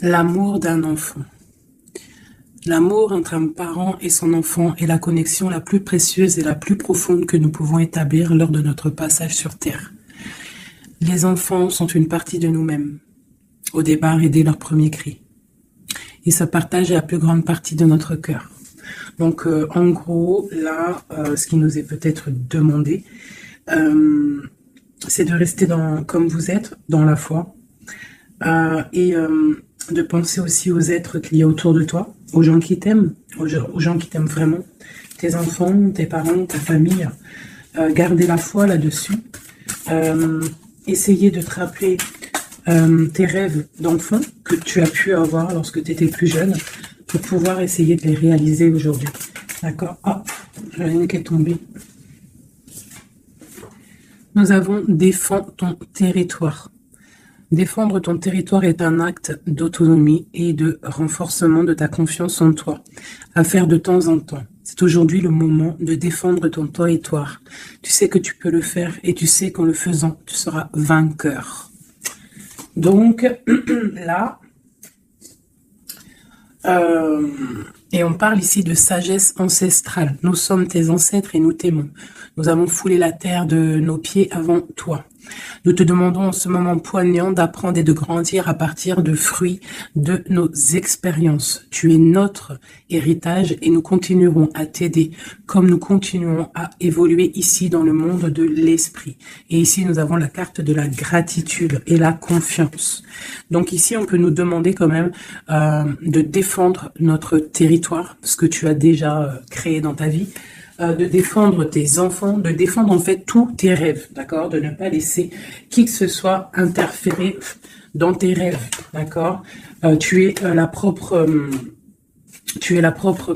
L'amour d'un enfant. L'amour entre un parent et son enfant est la connexion la plus précieuse et la plus profonde que nous pouvons établir lors de notre passage sur Terre. Les enfants sont une partie de nous-mêmes, au départ et dès leur premier cri. Ils se partagent la plus grande partie de notre cœur. Donc, en gros, là, ce qui nous est peut-être demandé, c'est de rester comme vous êtes, dans la foi, et de penser aussi aux êtres qu'il y a autour de toi, aux gens qui t'aiment, aux gens qui t'aiment vraiment, tes enfants, tes parents, ta famille. Garder la foi là-dessus. Essayer de te rappeler tes rêves d'enfant que tu as pu avoir lorsque tu étais plus jeune pour pouvoir essayer de les réaliser aujourd'hui. D'accord? Ah, j'en ai une qui est tombée. Nous avons défends ton territoire. Défendre ton territoire est un acte d'autonomie et de renforcement de ta confiance en toi, à faire de temps en temps. C'est aujourd'hui le moment de défendre ton territoire. Tu sais que tu peux le faire et tu sais qu'en le faisant, tu seras vainqueur. Donc, là, et on parle ici de sagesse ancestrale. Nous sommes tes ancêtres et nous t'aimons. Nous avons foulé la terre de nos pieds avant toi. Nous te demandons en ce moment poignant d'apprendre et de grandir à partir de fruits de nos expériences. Tu es notre héritage et nous continuerons à t'aider comme nous continuons à évoluer ici dans le monde de l'esprit. Et ici, nous avons la carte de la gratitude et la confiance. Donc ici, on peut nous demander quand même de défendre notre territoire, ce que tu as déjà créé dans ta vie, de défendre tes enfants, de défendre en fait tous tes rêves, d'accord? De ne pas laisser qui que ce soit interférer dans tes rêves, d'accord? Tu es la propre,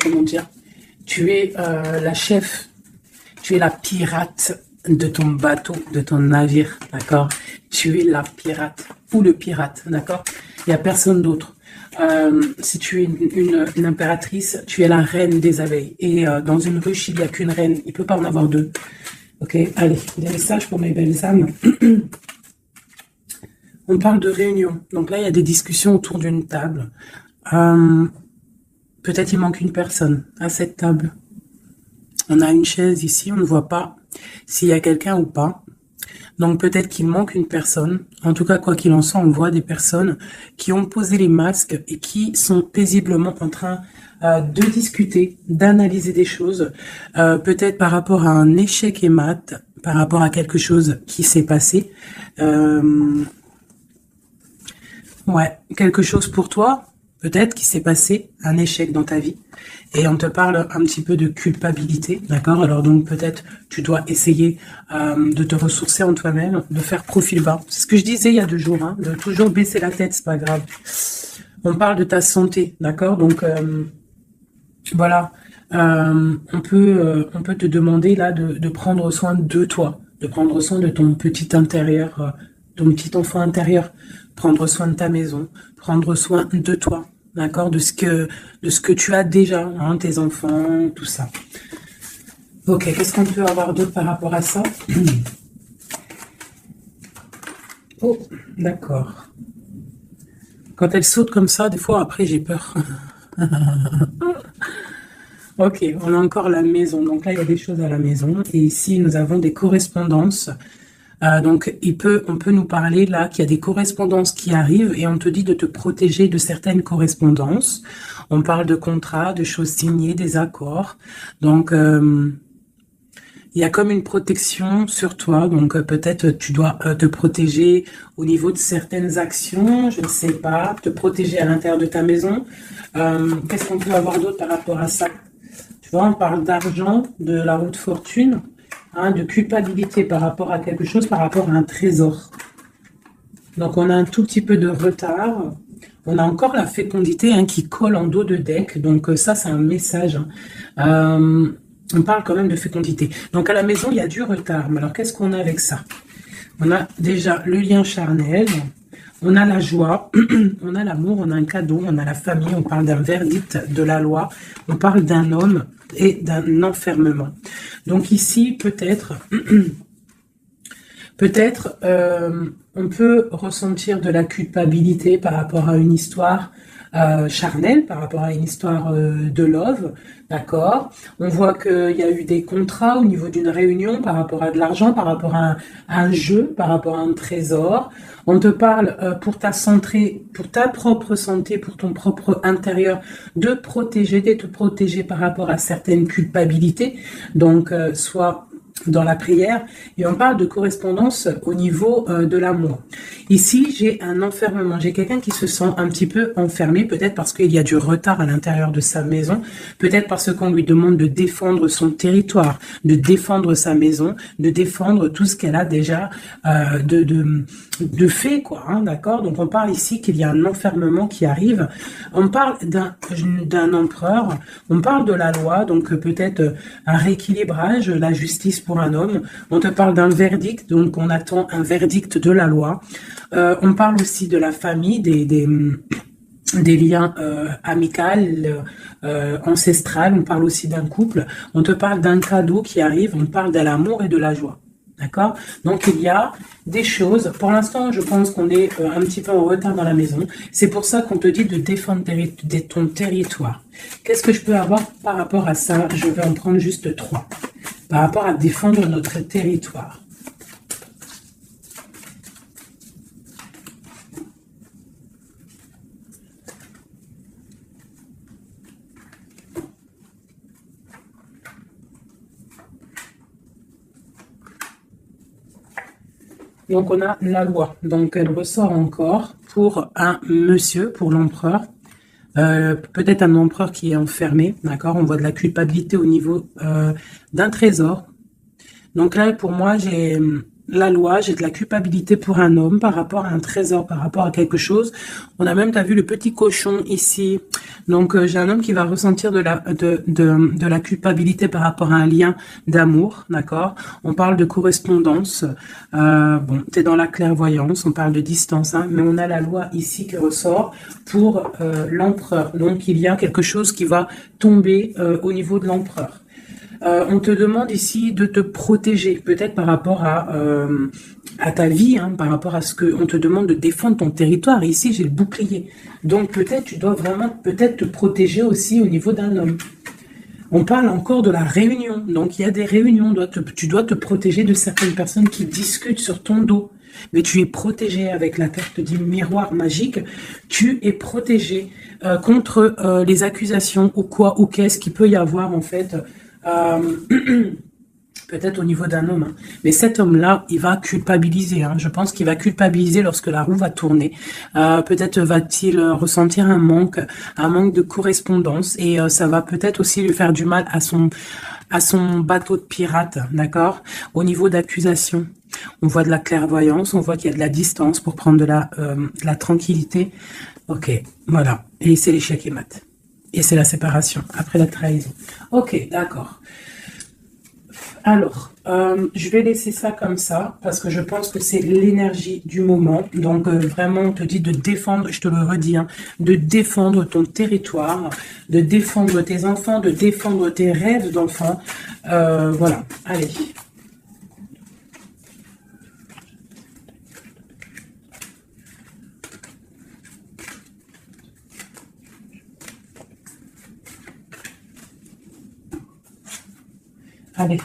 comment dire? Tu es la chef, tu es la pirate de ton bateau, de ton navire, d'accord? Tu es la pirate ou le pirate, d'accord? Il n'y a personne d'autre. Si tu es une impératrice, tu es la reine des abeilles. Et dans une ruche, il n'y a qu'une reine. Il ne peut pas en avoir deux. Ok, allez, des messages pour mes belles âmes. On parle de réunion. Donc là, il y a des discussions autour d'une table. Peut-être il manque une personne à cette table. On a une chaise ici, on ne voit pas s'il y a quelqu'un ou pas. Donc peut-être qu'il manque une personne. En tout cas, quoi qu'il en soit, on voit des personnes qui ont posé les masques et qui sont paisiblement en train de discuter, d'analyser des choses, peut-être par rapport à un échec et mat, par rapport à quelque chose qui s'est passé. Ouais, quelque chose pour toi, peut-être qui s'est passé, un échec dans ta vie. Et on te parle un petit peu de culpabilité, d'accord? Alors donc peut-être tu dois essayer de te ressourcer en toi-même, de faire profil bas. C'est ce que je disais il y a 2 jours, hein, de toujours baisser la tête, c'est pas grave. On parle de ta santé, d'accord? Donc voilà, on peut te demander là de prendre soin de toi, de prendre soin de ton petit intérieur, ton petit enfant intérieur, prendre soin de ta maison, prendre soin de toi. D'accord, de ce que tu as déjà, hein, tes enfants, tout ça. Ok, qu'est-ce qu'on peut avoir d'autre par rapport à ça? Oh, d'accord. Quand elle saute comme ça, des fois, après, j'ai peur. Ok, on a encore la maison. Donc là, il y a des choses à la maison. Et ici, nous avons des correspondances. Donc, on peut nous parler là qu'il y a des correspondances qui arrivent et on te dit de te protéger de certaines correspondances. On parle de contrats, de choses signées, des accords. Donc, il y a comme une protection sur toi. Donc, peut-être tu dois te protéger au niveau de certaines actions. Je ne sais pas, te protéger à l'intérieur de ta maison. Qu'est-ce qu'on peut avoir d'autre par rapport à ça? Tu vois, on parle d'argent, de la roue de fortune. Hein, de culpabilité par rapport à quelque chose, par rapport à un trésor. Donc, on a un tout petit peu de retard. On a encore la fécondité qui colle en dos de deck. Donc, ça, c'est un message. On parle quand même de fécondité. Donc, à la maison, il y a du retard. Mais alors, qu'est-ce qu'on a avec ça? On a déjà le lien charnel. On a la joie, on a l'amour, on a un cadeau, on a la famille, on parle d'un verdict, de la loi, on parle d'un homme et d'un enfermement. Donc ici, peut-être, Peut-être on peut ressentir de la culpabilité par rapport à une histoire charnelle, par rapport à une histoire de love, d'accord. On voit qu'il y a eu des contrats au niveau d'une réunion par rapport à de l'argent, par rapport à un jeu, par rapport à un trésor. On te parle pour ta santé, pour ta propre santé, pour ton propre intérieur, de protéger, d'être protégé par rapport à certaines culpabilités. Donc, soit dans la prière, et on parle de correspondance au niveau de l'amour. Ici, j'ai un enfermement, j'ai quelqu'un qui se sent un petit peu enfermé, peut-être parce qu'il y a du retard à l'intérieur de sa maison, peut-être parce qu'on lui demande de défendre son territoire, de défendre sa maison, de défendre tout ce qu'elle a déjà de fait, quoi, hein, d'accord. Donc on parle ici qu'il y a un enfermement qui arrive, on parle d'un empereur, on parle de la loi, donc peut-être un rééquilibrage, la justice pour un homme. On te parle d'un verdict, donc on attend un verdict de la loi. On parle aussi de la famille, des liens amicaux, ancestrales. On parle aussi d'un couple. On te parle d'un cadeau qui arrive. On parle de l'amour et de la joie. D'accord? Donc il y a des choses. Pour l'instant, je pense qu'on est un petit peu en retard dans la maison. C'est pour ça qu'on te dit de défendre ton territoire. Qu'est-ce que je peux avoir par rapport à ça? Je vais en prendre juste 3. Par rapport à défendre notre territoire. Donc on a la loi. Donc elle ressort encore pour un monsieur, pour l'empereur. Peut-être un empereur qui est enfermé, d'accord. On voit de la culpabilité au niveau d'un trésor. Donc là, pour moi, j'ai la loi, j'ai de la culpabilité pour un homme par rapport à un trésor, par rapport à quelque chose. On a même, t'as vu le petit cochon ici. Donc j'ai un homme qui va ressentir de la culpabilité par rapport à un lien d'amour, d'accord. On parle de correspondance. Bon, t'es dans la clairvoyance, on parle de distance, hein, mais on a la loi ici qui ressort pour l'empereur. Donc il y a quelque chose qui va tomber au niveau de l'empereur. On te demande ici de te protéger, peut-être par rapport à ta vie, hein, par rapport à ce que on te demande de défendre ton territoire. Et ici, j'ai le bouclier. Donc peut-être tu dois vraiment peut-être te protéger aussi au niveau d'un homme. On parle encore de la réunion. Donc il y a des réunions. Tu dois te protéger de certaines personnes qui discutent sur ton dos. Mais tu es protégé avec la carte du miroir magique. Tu es protégé contre les accusations ou quoi ou qu'est-ce qu'il peut y avoir en fait. Peut-être au niveau d'un homme, hein. Mais cet homme-là, il va culpabiliser. Hein. Je pense qu'il va culpabiliser lorsque la roue va tourner. Peut-être va-t-il ressentir un manque de correspondance, et ça va peut-être aussi lui faire du mal à son bateau de pirate, d'accord. Au niveau d'accusation, on voit de la clairvoyance, on voit qu'il y a de la distance pour prendre de la tranquillité. Ok, voilà. Et c'est l'échec et mat. Et c'est la séparation, après la trahison. Ok, d'accord. Alors, je vais laisser ça comme ça, parce que je pense que c'est l'énergie du moment. Donc, vraiment, on te dit de défendre, je te le redis, hein, de défendre ton territoire, de défendre tes enfants, de défendre tes rêves d'enfants. Voilà, allez. Allez,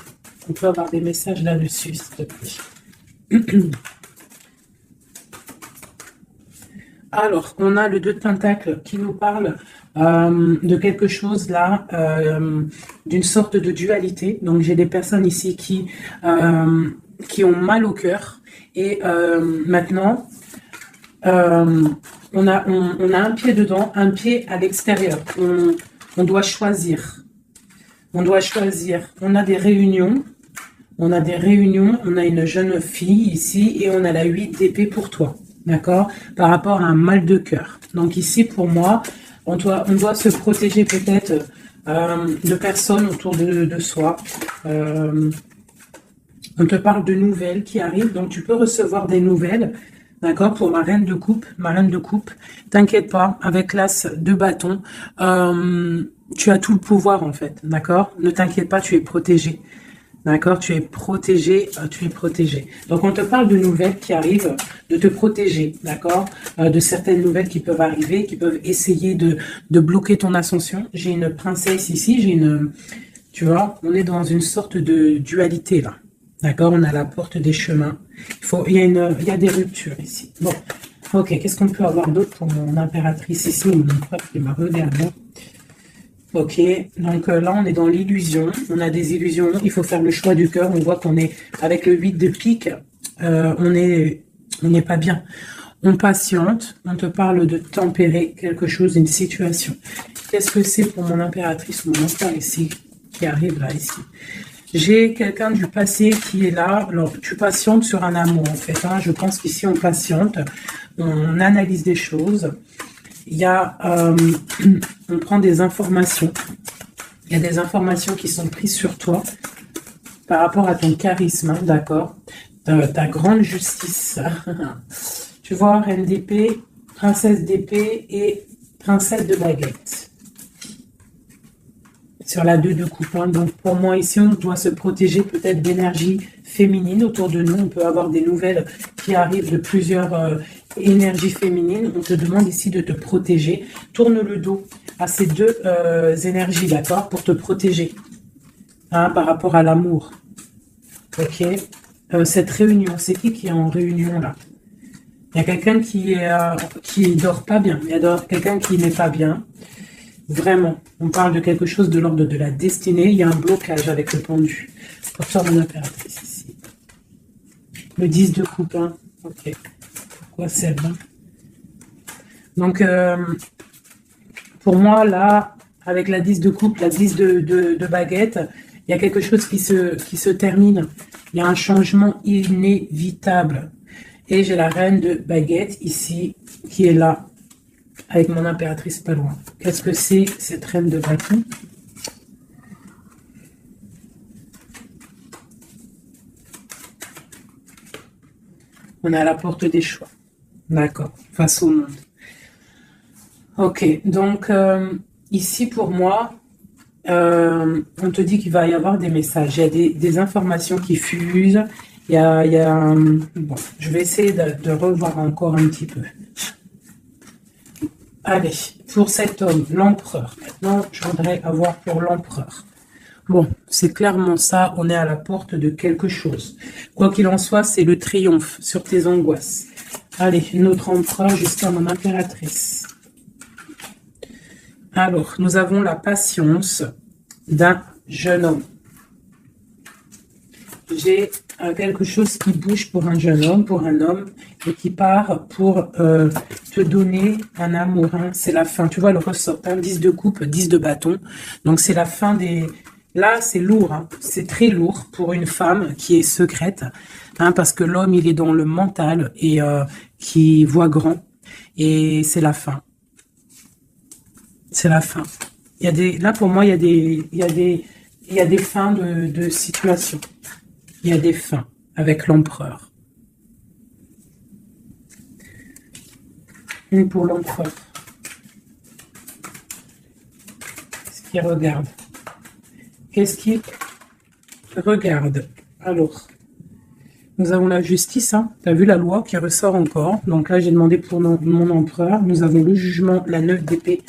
on peut avoir des messages là-dessus, s'il te plaît. Alors, on a le 2 de Pentacle qui nous parle de quelque chose là, d'une sorte de dualité. Donc, j'ai des personnes ici qui ont mal au cœur. Et maintenant, on a un pied dedans, un pied à l'extérieur. On doit choisir. On doit choisir. On a des réunions. On a une jeune fille ici et on a la 8 d'épée pour toi. D'accord? Par rapport à un mal de cœur. Donc ici, pour moi, on doit se protéger peut-être de personnes autour de soi. On te parle de nouvelles qui arrivent. Donc tu peux recevoir des nouvelles. D'accord? Pour ma reine de coupe. T'inquiète pas, avec l'as de bâton. Tu as tout le pouvoir en fait, d'accord? Ne t'inquiète pas, tu es protégé. D'accord, tu es protégé, tu es protégé. Donc on te parle de nouvelles qui arrivent, de te protéger, d'accord, de certaines nouvelles qui peuvent arriver, qui peuvent essayer de bloquer ton ascension. J'ai une princesse ici, j'ai une, tu vois, on est dans une sorte de dualité là, d'accord. On a la porte des chemins. Il y a des ruptures ici. Bon, ok. Qu'est-ce qu'on peut avoir d'autre pour mon impératrice ici, mon empereur qui m'a regardé. Ok, donc là on est dans l'illusion, on a des illusions, il faut faire le choix du cœur, on voit qu'on est avec le 8 de pique, on n'est pas bien. On patiente, on te parle de tempérer quelque chose, une situation. Qu'est-ce que c'est pour mon impératrice ou mon empereur ici, qui arrive là ici? J'ai quelqu'un du passé qui est là, alors tu patientes sur un amour en fait, hein. Je pense qu'ici on patiente, on analyse des choses. Il y a, on prend des informations. Il y a des informations qui sont prises sur toi par rapport à ton charisme, hein, d'accord, ta grande justice. Tu vois, reine d'épée, princesse d'épée et princesse de baguette. Sur la 2 de coupe. Hein. Donc pour moi ici, on doit se protéger peut-être d'énergie féminine autour de nous. On peut avoir des nouvelles qui arrivent de plusieurs énergies féminines. On te demande ici de te protéger. Tourne le dos à ces deux énergies, d'accord, pour te protéger, hein, par rapport à l'amour. Ok. Cette réunion, c'est qui est en réunion là? Il y a quelqu'un qui dort pas bien. Il y a quelqu'un qui n'est pas bien. Vraiment, on parle de quelque chose de l'ordre de la destinée. Il y a un blocage avec le pendu. Pour mon impératrice ici. Le 10 de coupe. Hein. Ok. Pourquoi celle-là? Donc, pour moi, là, avec la 10 de coupe, la 10 de baguette, il y a quelque chose qui se termine. Il y a un changement inévitable. Et j'ai la reine de baguette ici, qui est là, avec mon impératrice pas loin. Qu'est-ce que c'est cette reine de baguette? On est à la porte des choix. D'accord, face au monde. Ok, donc ici pour moi, on te dit qu'il va y avoir des messages, il y a des informations qui fusent, bon, je vais essayer de revoir encore un petit peu. Allez, pour cet homme, l'empereur, maintenant je voudrais avoir pour l'empereur. Bon, c'est clairement ça, on est à la porte de quelque chose. Quoi qu'il en soit, c'est le triomphe sur tes angoisses. Allez, notre empereur jusqu'à mon impératrice. Alors, nous avons la patience d'un jeune homme. J'ai quelque chose qui bouge pour un jeune homme, pour un homme, et qui part pour te donner un amour. Hein. C'est la fin. Tu vois le ressort, hein, 10 de coupe, 10 de bâton. Donc, c'est la fin des... Là, c'est lourd. Hein. C'est très lourd pour une femme qui est secrète. Hein, parce que l'homme, il est dans le mental et qui voit grand. Et c'est la fin. C'est la fin. Il y a des, là, pour moi, il y a des fins de situation. Il y a des fins avec l'empereur. Une pour l'empereur. Qu'est-ce qu'il regarde? Qu'est-ce qu'il regarde? Alors, nous avons la justice. Hein. Tu as vu la loi qui ressort encore. Donc là, j'ai demandé pour mon empereur. Nous avons le jugement, la 9 d'épée.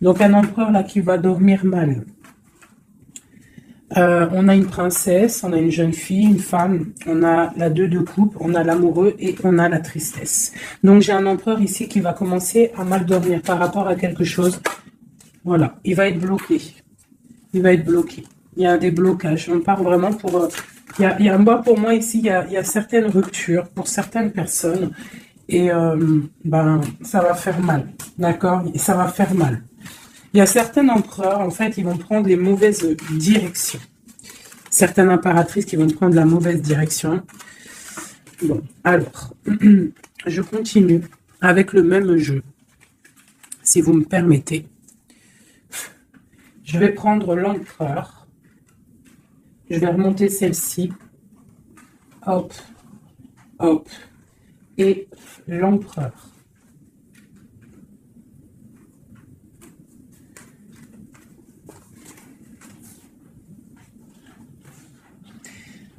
Donc un empereur là qui va dormir mal. On a une princesse, on a une jeune fille, une femme, on a la 2 de coupe, on a l'amoureux et on a la tristesse. Donc j'ai un empereur ici qui va commencer à mal dormir par rapport à quelque chose. Voilà, il va être bloqué. Il va être bloqué. Il y a des blocages. On part vraiment pour... moi, pour moi ici, il y a certaines ruptures pour certaines personnes. Et ben, ça va faire mal. D'accord? Ça va faire mal. Il y a certains empereurs, en fait, ils vont prendre les mauvaises directions. Certaines impératrices qui vont prendre la mauvaise direction. Bon, alors, je continue avec le même jeu, si vous me permettez. Je vais prendre l'empereur. Je vais remonter celle-ci. Hop, hop. Et l'empereur.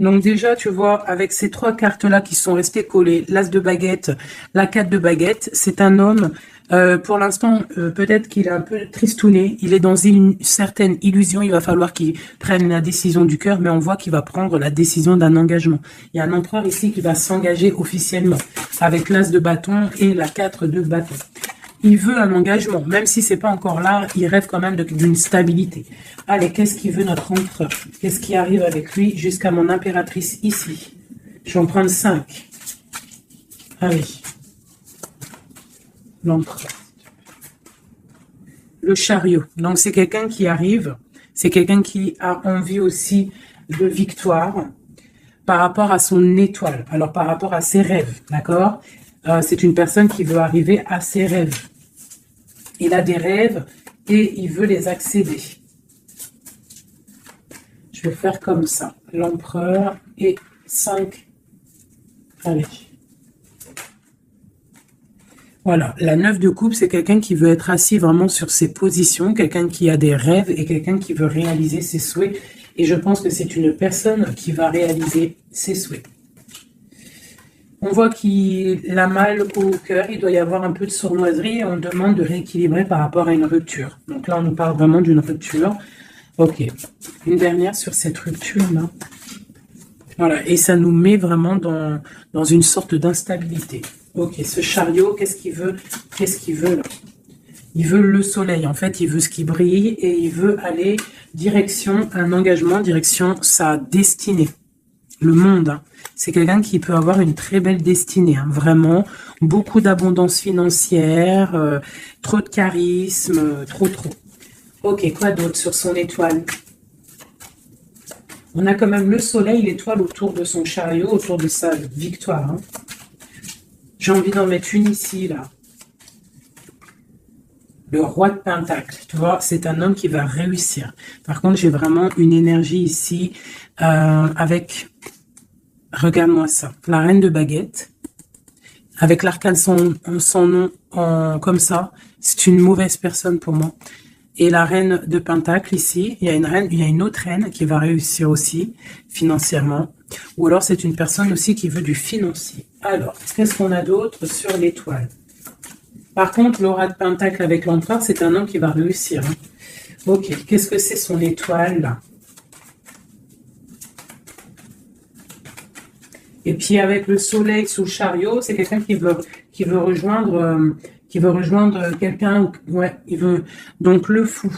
Donc déjà, tu vois, avec ces trois cartes-là qui sont restées collées, l'As de baguette, la 4 de baguette, c'est un homme, pour l'instant, peut-être qu'il est un peu tristouné, il est dans une certaine illusion, il va falloir qu'il prenne la décision du cœur, mais on voit qu'il va prendre la décision d'un engagement. Il y a un empereur ici qui va s'engager officiellement, avec l'As de bâton et la 4 de bâton. Il veut un engagement, même si c'est pas encore là, il rêve quand même d'une stabilité. Allez, qu'est-ce qu'il veut notre empereur? Qu'est-ce qui arrive avec lui jusqu'à mon impératrice ici? Je vais en prendre 5. Allez. L'empereur. Le chariot. Donc c'est quelqu'un qui arrive, c'est quelqu'un qui a envie aussi de victoire par rapport à son étoile, alors par rapport à ses rêves, d'accord? C'est une personne qui veut arriver à ses rêves. Il a des rêves et il veut les accéder. Je vais faire comme ça. L'empereur et 5. Allez. Voilà. La 9 de coupe, c'est quelqu'un qui veut être assis vraiment sur ses positions, quelqu'un qui a des rêves et quelqu'un qui veut réaliser ses souhaits. Et je pense que c'est une personne qui va réaliser ses souhaits. On voit qu'il a mal au cœur, il doit y avoir un peu de sournoiserie et on demande de rééquilibrer par rapport à une rupture. Donc là, on nous parle vraiment d'une rupture. Ok, une dernière sur cette rupture-là. Voilà, et ça nous met vraiment dans une sorte d'instabilité. Ok, ce chariot, qu'est-ce qu'il veut? Qu'est-ce qu'il veut là? Il veut le soleil, en fait, il veut ce qui brille et il veut aller direction un engagement, direction sa destinée. Le monde, hein. C'est quelqu'un qui peut avoir une très belle destinée, hein, vraiment, beaucoup d'abondance financière, trop de charisme, trop. Ok, quoi d'autre sur son étoile? On a quand même le soleil, l'étoile autour de son chariot, autour de sa victoire. Hein. J'ai envie d'en mettre une ici, là. Le roi de Pentacle, tu vois, c'est un homme qui va réussir. Par contre, j'ai vraiment une énergie ici avec... Regarde-moi ça. La reine de baguette, avec l'arcane son nom comme ça, c'est une mauvaise personne pour moi. Et la reine de Pentacle ici, il y a une autre reine qui va réussir aussi financièrement. Ou alors c'est une personne aussi qui veut du financier. Alors, qu'est-ce qu'on a d'autre sur l'étoile? Par contre, le roi de Pentacle avec l'empereur, c'est un homme qui va réussir. Hein. Ok, qu'est-ce que c'est son étoile là? Et puis avec le soleil sous le chariot, c'est quelqu'un qui veut rejoindre quelqu'un. Ouais, il veut. Donc le fou,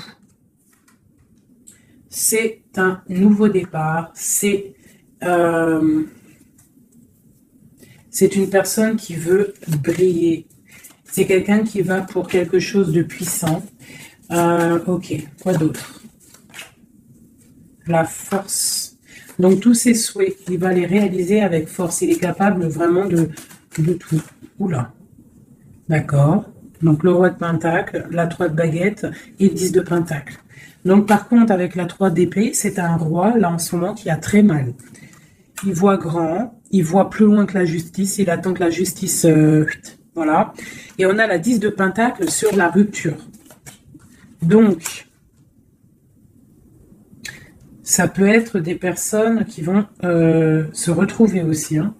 c'est un nouveau départ. C'est une personne qui veut briller. C'est quelqu'un qui va pour quelque chose de puissant. Ok, quoi d'autre? La force. Donc, tous ses souhaits, il va les réaliser avec force. Il est capable vraiment de tout. Oula. D'accord. Donc, le roi de Pentacle, la 3 de baguette et 10 de Pentacle. Donc, par contre, avec la 3 d'épée, c'est un roi, là, en ce moment, qui a très mal. Il voit grand, il voit plus loin que la justice, il attend que la justice... voilà. Et on a la 10 de Pentacle sur la rupture. Donc... ça peut être des personnes qui vont se retrouver aussi. Hein.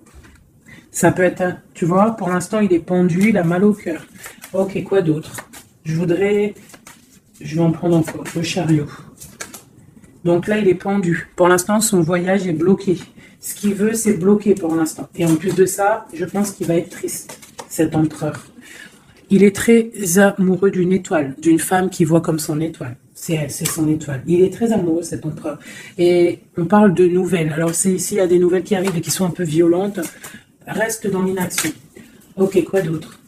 Ça peut être, tu vois, pour l'instant, il est pendu, il a mal au cœur. Ok, quoi d'autre? Je vais en prendre encore, le chariot. Donc là, il est pendu. Pour l'instant, son voyage est bloqué. Ce qu'il veut, c'est bloqué pour l'instant. Et en plus de ça, je pense qu'il va être triste, cet empereur. Il est très amoureux d'une étoile, d'une femme qui voit comme son étoile. C'est son étoile. Il est très amoureux, cet empereur. Et on parle de nouvelles. Alors, s'il y a des nouvelles qui arrivent et qui sont un peu violentes, reste dans l'inaction. Ok, quoi d'autre?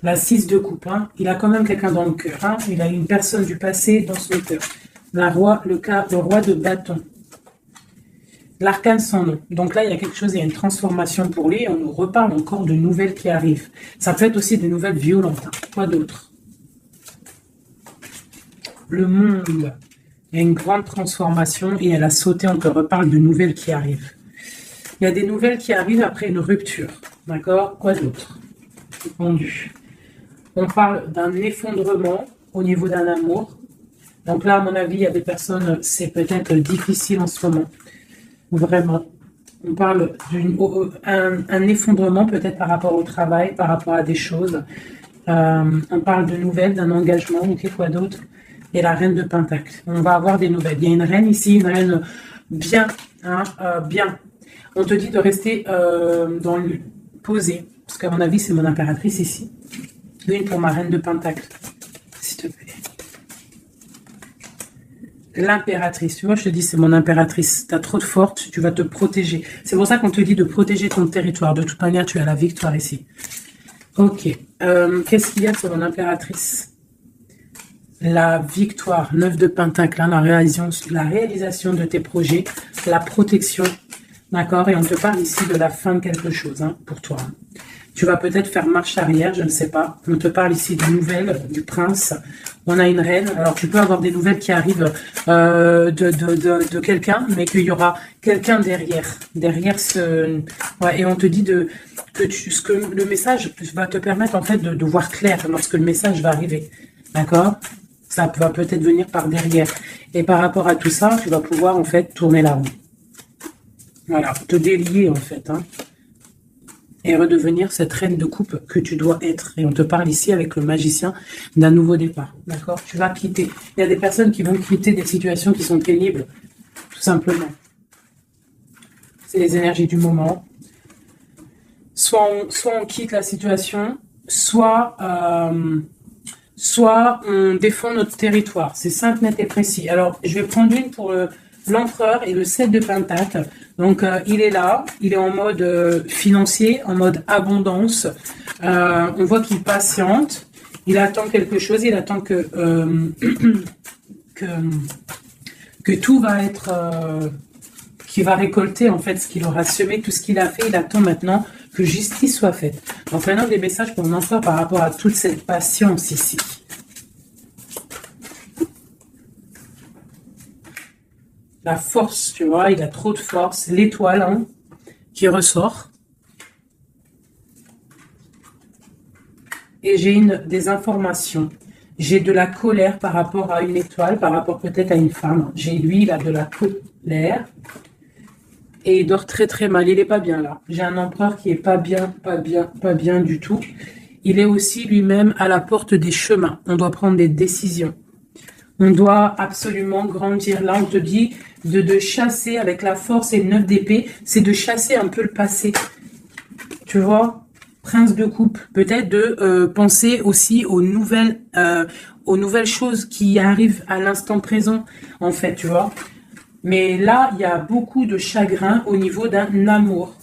La 6 de coupe. Hein. Il a quand même quelqu'un dans le cœur. Hein. Il a une personne du passé dans son cœur. Le roi de bâton. L'arcane sans nom. Donc là, il y a quelque chose, il y a une transformation pour lui. Et on nous reparle encore de nouvelles qui arrivent. Ça peut être aussi des nouvelles violentes. Hein. Quoi d'autre? Le monde. Il y a une grande transformation et elle a sauté. On te reparle de nouvelles qui arrivent. Il y a des nouvelles qui arrivent après une rupture. D'accord? Quoi d'autre? Pendu. On parle d'un effondrement au niveau d'un amour. Donc là, à mon avis, il y a des personnes, c'est peut-être difficile en ce moment. Vraiment. On parle d'un effondrement peut-être par rapport au travail, par rapport à des choses. On parle de nouvelles, d'un engagement, ok, quoi d'autre? Et la reine de Pentacle. On va avoir des nouvelles. Il y a une reine ici, une reine bien, hein, bien. On te dit de rester posé, parce qu'à mon avis, c'est mon impératrice ici. Une pour ma reine de Pentacle, s'il te plaît. L'impératrice, tu vois, je te dis, c'est mon impératrice. Tu as trop de force, tu vas te protéger. C'est pour ça qu'on te dit de protéger ton territoire. De toute manière, tu as la victoire ici. Ok. Qu'est-ce qu'il y a sur mon impératrice? La victoire, 9 de Pentacle, hein, la réalisation de tes projets, la protection. D'accord? Et on te parle ici de la fin de quelque chose, hein, pour toi. Tu vas peut-être faire marche arrière, je ne sais pas. On te parle ici de nouvelles, du prince. On a une reine. Alors, tu peux avoir des nouvelles qui arrivent de quelqu'un, mais qu'il y aura quelqu'un derrière. Derrière ce... Ouais, et on te dit que le message va te permettre, en fait, de voir clair lorsque le message va arriver. D'accord? Ça va peut-être venir par derrière. Et par rapport à tout ça, tu vas pouvoir, en fait, tourner la roue. Voilà, te délier, en fait, hein. Et redevenir cette reine de coupe que tu dois être. Et on te parle ici avec le magicien d'un nouveau départ. D'accord? Tu vas quitter. Il y a des personnes qui vont quitter des situations qui sont pénibles, tout simplement. C'est les énergies du moment. Soit on quitte la situation, soit on défend notre territoire. C'est simple, net et précis. Alors, je vais prendre une pour l'empereur et le 7 de Pentacle. Donc, il est là, il est en mode financier, en mode abondance. On voit qu'il patiente, il attend quelque chose, il attend que tout va être... qu'il va récolter en fait ce qu'il aura semé, tout ce qu'il a fait. Il attend maintenant que justice soit faite. Donc maintenant, des messages pour l'empereur par rapport à toute cette patience ici. La force, tu vois, il a trop de force. L'étoile, hein, qui ressort. Et j'ai des informations. J'ai de la colère par rapport à une étoile, par rapport peut-être à une femme. Lui, il a de la colère. Et il dort très très mal. Il n'est pas bien là. J'ai un empereur qui est pas bien du tout. Il est aussi lui-même à la porte des chemins. On doit prendre des décisions. On doit absolument grandir. Là, on te dit de chasser avec la force et le 9 d'épée. C'est de chasser un peu le passé. Tu vois, prince de coupe. Peut-être de penser aussi aux nouvelles choses qui arrivent à l'instant présent, en fait, tu vois. Mais là, il y a beaucoup de chagrin au niveau d'un amour.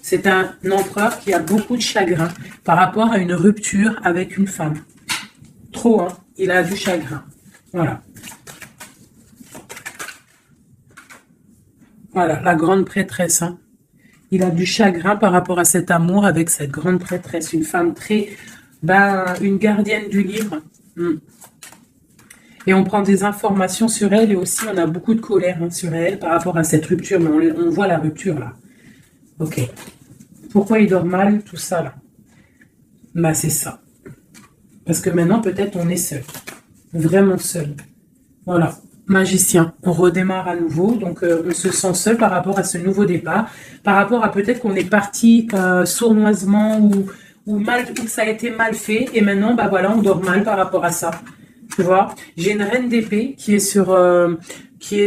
C'est un empereur qui a beaucoup de chagrin par rapport à une rupture avec une femme. Trop, hein. Il a du chagrin. Voilà. Voilà, la grande prêtresse, hein. Il a du chagrin par rapport à cet amour avec cette grande prêtresse. Une femme très... une gardienne du livre. Et on prend des informations sur elle et aussi on a beaucoup de colère, hein, sur elle par rapport à cette rupture. Mais on voit la rupture là. Ok. Pourquoi il dort mal, tout ça là? Bah c'est ça. Parce que maintenant peut-être on est seul. Vraiment seul. Voilà. Magicien. On redémarre à nouveau. Donc on se sent seul par rapport à ce nouveau départ. Par rapport à peut-être qu'on est parti sournoisement ou que ça a été mal fait. Et maintenant, bah voilà, on dort mal par rapport à ça. Tu vois, j'ai une reine d'épée qui est qui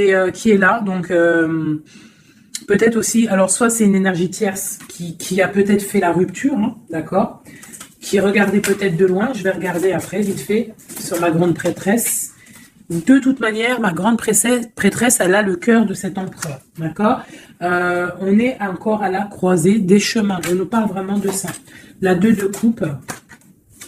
est là, donc peut-être aussi, alors soit c'est une énergie tierce qui a peut-être fait la rupture, hein, d'accord, qui regardait peut-être de loin. Je vais regarder après vite fait sur ma grande prêtresse. De toute manière, ma grande prêtresse, elle a le cœur de cet empereur, d'accord. On est encore à la croisée des chemins. On nous parle vraiment de ça. La 2 de coupe.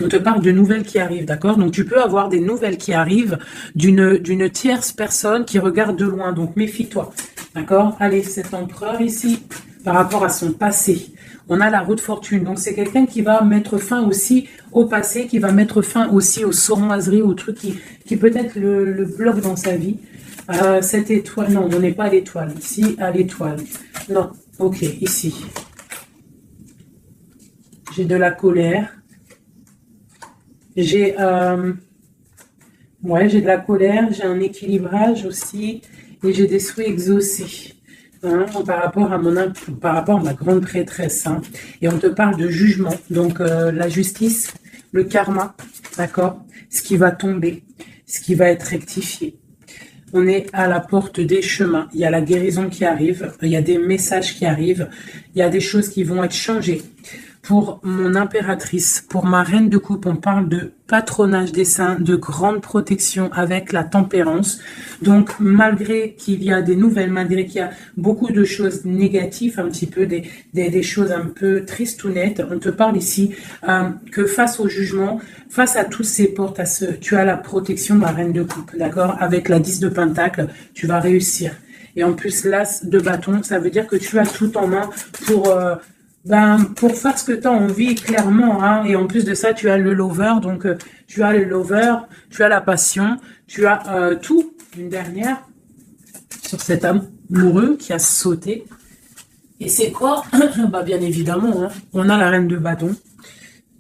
On te parle de nouvelles qui arrivent, d'accord? Donc, tu peux avoir des nouvelles qui arrivent d'une tierce personne qui regarde de loin. Donc, méfie-toi, d'accord? Allez, cet empereur ici, par rapport à son passé, on a la roue de fortune. Donc, c'est quelqu'un qui va mettre fin aussi au passé, qui va mettre fin aussi aux sournoiseries, aux trucs qui peut-être le bloquent dans sa vie. Cette étoile, non, on n'est pas à l'étoile. Ici, à l'étoile. Non, ok, ici. J'ai de la colère. J'ai j'ai de la colère, j'ai un équilibrage aussi, et j'ai des souhaits exaucés. hein, par rapport à ma grande prêtresse. Hein. Et on te parle de jugement. Donc, la justice, le karma, d'accord? Ce qui va tomber, ce qui va être rectifié. On est à la porte des chemins. Il y a la guérison qui arrive. Il y a des messages qui arrivent. Il y a des choses qui vont être changées. Pour mon impératrice, pour ma reine de coupe, on parle de patronage des saints, de grande protection avec la tempérance. Donc, malgré qu'il y a des nouvelles, malgré qu'il y a beaucoup de choses négatives, un petit peu, des choses un peu tristounettes, on te parle ici que face au jugement, face à tous ces portes, tu as la protection de ma reine de coupe, d'accord? Avec la 10 de pentacle, tu vas réussir. Et en plus, l'as de bâton, ça veut dire que tu as tout en main pour faire ce que tu as envie, clairement. Hein. Et en plus de ça, tu as le lover. Donc, tu as le lover, tu as la passion, tu as tout. Une dernière sur cet amoureux qui a sauté. Et c'est quoi? Bah, bien évidemment, hein, on a la reine de bâton.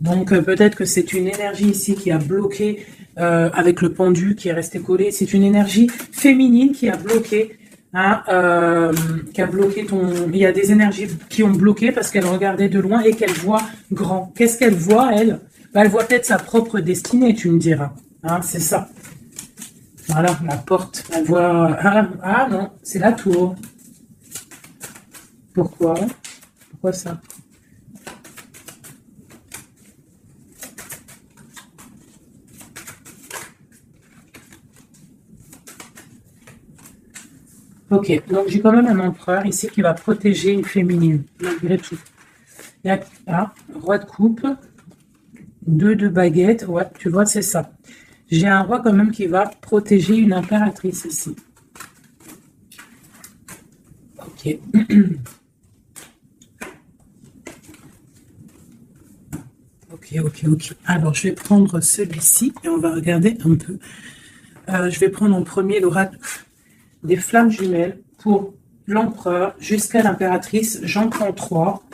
Donc, peut-être que c'est une énergie ici qui a bloqué avec le pendu qui est resté collé. C'est une énergie féminine qui a bloqué. Hein, qui a bloqué ton... Il y a des énergies qui ont bloqué parce qu'elle regardait de loin et qu'elle voit grand. Qu'est-ce qu'elle voit, elle? Bah, elle voit peut-être sa propre destinée, tu me diras. Hein, c'est ça. Voilà, la porte. Elle voit... Ah non, c'est la tour. Pourquoi? Pourquoi ça? Ok, donc j'ai quand même un empereur ici qui va protéger une féminine, malgré tout. Il y a roi de coupe, 2 de baguette, ouais, tu vois, c'est ça. J'ai un roi quand même qui va protéger une impératrice ici. Ok. Ok. Alors, je vais prendre celui-ci et on va regarder un peu. Je vais prendre en premier l'oracle des flammes jumelles pour l'empereur jusqu'à l'impératrice. J'en prends 3.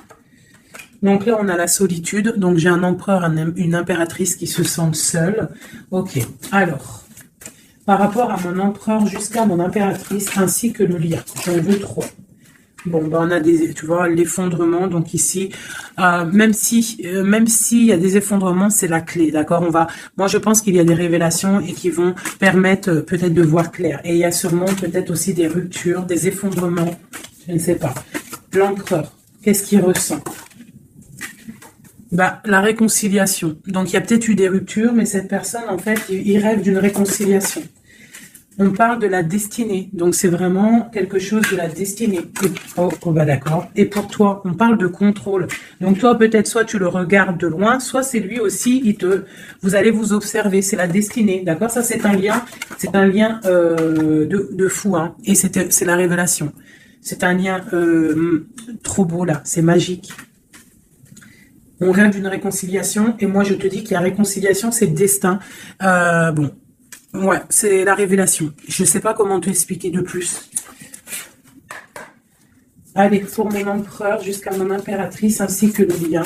Donc là, on a la solitude. Donc j'ai un empereur, une impératrice qui se sentent seuls. Ok. Alors, par rapport à mon empereur jusqu'à mon impératrice, ainsi que le lien, j'en veux 3. Bon, ben on a tu vois, l'effondrement. Donc ici, même s'il y a des effondrements, c'est la clé, d'accord. Moi, je pense qu'il y a des révélations et qui vont permettre peut-être de voir clair. Et il y a sûrement peut-être aussi des ruptures, des effondrements. Je ne sais pas. L'empereur, qu'est-ce qu'il ressent? Bah, la réconciliation. Donc, il y a peut-être eu des ruptures, mais cette personne, en fait, il rêve d'une réconciliation. On parle de la destinée, donc c'est vraiment quelque chose de la destinée. Oh, bah d'accord. Et pour toi, on parle de contrôle. Donc toi, peut-être soit tu le regardes de loin, soit c'est lui aussi, vous allez vous observer. C'est la destinée, d'accord. Ça c'est un lien de fou, hein. Et c'est la révélation. C'est un lien trop beau là, c'est magique. On rêve d'une réconciliation, et moi je te dis que la réconciliation c'est le destin. Bon. Ouais, c'est la révélation. Je ne sais pas comment te expliquer de plus. Allez, pour mon empereur jusqu'à mon impératrice ainsi que le lien.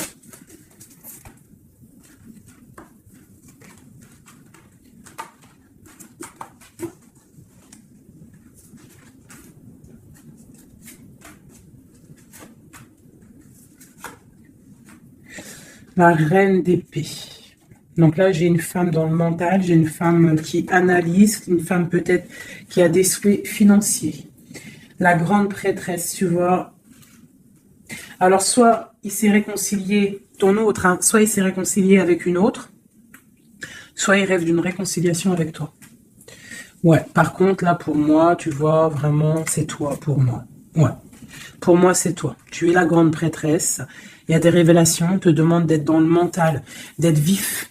La reine d'épée. Donc là, j'ai une femme dans le mental, j'ai une femme qui analyse, une femme peut-être qui a des souhaits financiers. La grande prêtresse, tu vois. Alors, soit il s'est réconcilié, ton autre, hein, soit il s'est réconcilié avec une autre, soit il rêve d'une réconciliation avec toi. Ouais, par contre, là, pour moi, tu vois, vraiment, c'est toi, pour moi. Ouais, pour moi, c'est toi. Tu es la grande prêtresse. Il y a des révélations, on te demande d'être dans le mental, d'être vif,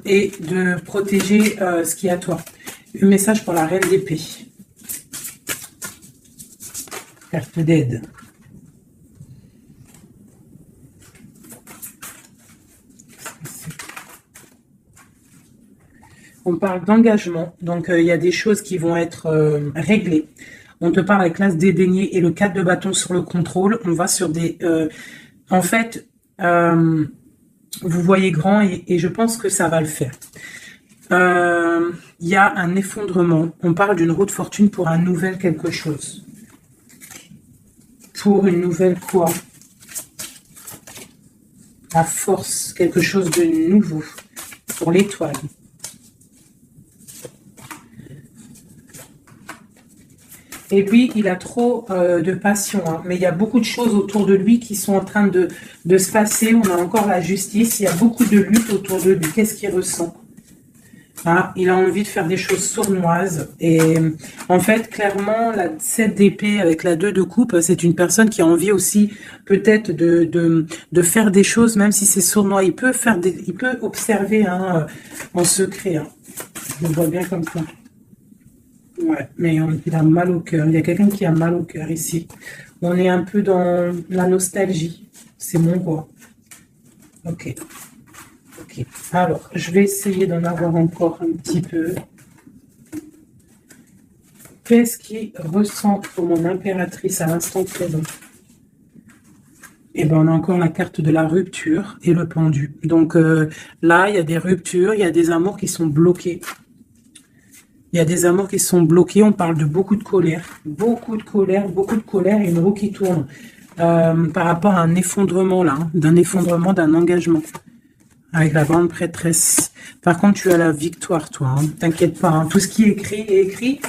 et de protéger ce qui est à toi. Un message pour la reine d'épée. Carte d'aide. On parle d'engagement, donc il y a des choses qui vont être réglées. On te parle avec l'as dédaigné et le 4 de bâton sur le contrôle. On va sur des... en fait... vous voyez grand et je pense que ça va le faire. Y a un effondrement. On parle d'une roue de fortune pour un nouvel quelque chose. pour une nouvelle quoi? La force, quelque chose de nouveau pour l'étoile. Et lui, il a trop de passion, hein. Mais il y a beaucoup de choses autour de lui qui sont en train de se passer. On a encore la justice, il y a beaucoup de lutte autour de lui. Qu'est-ce qu'il ressent? Ah, il a envie de faire des choses sournoises. Et en fait, clairement, la 7 d'épée avec la 2 de coupe, c'est une personne qui a envie aussi peut-être de faire des choses, même si c'est sournois. Il peut observer, hein, en secret, hein. Je le vois bien comme ça. Ouais, mais il a mal au cœur. Il y a quelqu'un qui a mal au cœur ici. On est un peu dans la nostalgie. C'est mon roi. Ok. Ok. Alors, je vais essayer d'en avoir encore un petit peu. Qu'est-ce qu'il ressent pour mon impératrice à l'instant présent? Eh ben, on a encore la carte de la rupture et le pendu. Donc là, il y a des ruptures, il y a des amours qui sont bloqués. Il y a des amours qui sont bloqués. On parle de beaucoup de colère et une roue qui tourne par rapport à un effondrement là, hein, d'un effondrement, d'un engagement. Avec la grande prêtresse. Par contre, tu as la victoire, toi. Hein. T'inquiète pas. Hein. Tout ce qui est écrit.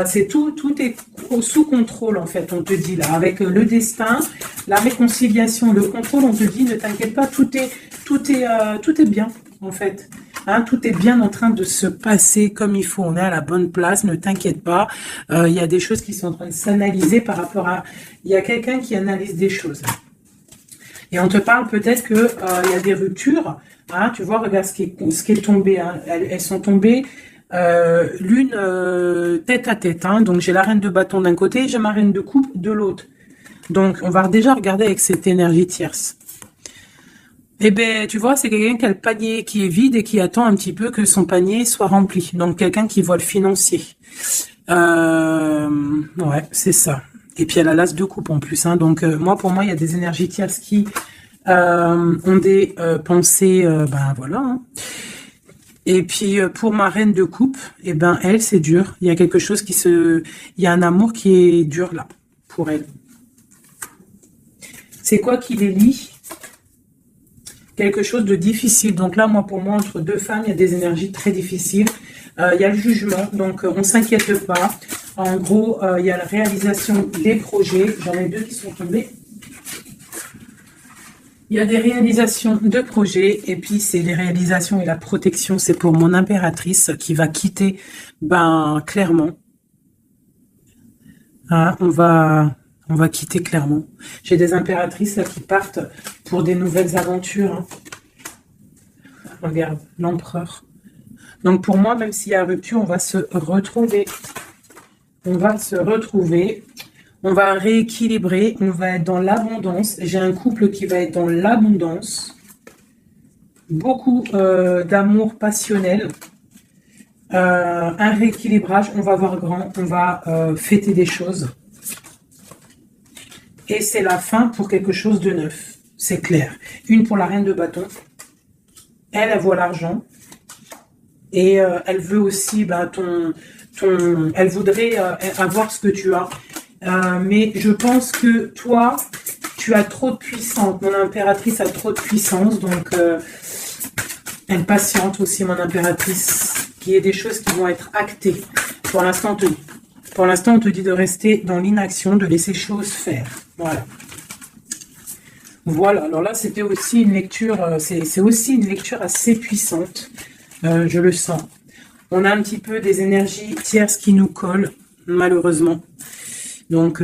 C'est tout est sous contrôle, en fait, on te dit là. Avec le destin, la réconciliation, le contrôle, on te dit, ne t'inquiète pas, tout est bien, en fait. Hein, tout est bien en train de se passer comme il faut. On est à la bonne place, ne t'inquiète pas. Il y a des choses qui sont en train de s'analyser par rapport à... Il y a quelqu'un qui analyse des choses. Et on te parle peut-être que il y a des ruptures. Hein, tu vois, regarde ce qui est tombé. Hein. Elles sont tombées l'une tête à tête. Hein. Donc j'ai la reine de bâton d'un côté, j'ai ma reine de coupe de l'autre. Donc on va déjà regarder avec cette énergie tierce. Eh ben, tu vois, c'est quelqu'un qui a le panier qui est vide et qui attend un petit peu que son panier soit rempli. Donc quelqu'un qui voit le financier. Ouais, c'est ça. Et puis elle a l'as de coupe en plus. Hein. Donc pour moi, il y a des énergies tierces qui ont des pensées, ben voilà. Hein. Et puis pour ma reine de coupe, eh ben elle, c'est dur. Il y a quelque chose il y a un amour qui est dur là pour elle. C'est quoi qui les lie? Quelque chose de difficile. Donc là, pour moi, entre deux femmes, il y a des énergies très difficiles. Il y a le jugement, donc on s'inquiète pas. En gros, il y a la réalisation des projets. J'en ai deux qui sont tombés. Il y a des réalisations de projets, et puis c'est les réalisations et la protection. C'est pour mon impératrice qui va quitter, ben clairement. Hein, on va quitter clairement. J'ai des impératrices là, qui partent pour des nouvelles aventures. Hein. Regarde, l'empereur. Donc pour moi, même s'il y a rupture, on va se retrouver. On va se retrouver. On va rééquilibrer. On va être dans l'abondance. J'ai un couple qui va être dans l'abondance. Beaucoup d'amour passionnel. Un rééquilibrage. On va voir grand. On va fêter des choses. Et c'est la fin pour quelque chose de neuf. C'est clair. Une pour la reine de bâton. Elle voit l'argent. Et elle veut aussi elle voudrait avoir ce que tu as. Mais je pense que toi, tu as trop de puissance. Mon impératrice a trop de puissance. Donc, elle patiente aussi, mon impératrice. Qu'il y ait des choses qui vont être actées. Pour l'instant, on te dit de rester dans l'inaction, de laisser choses faire. Voilà. Voilà. Alors là, c'était aussi une lecture, c'est aussi une lecture assez puissante. Je le sens. On a un petit peu des énergies tierces qui nous collent, malheureusement. Donc,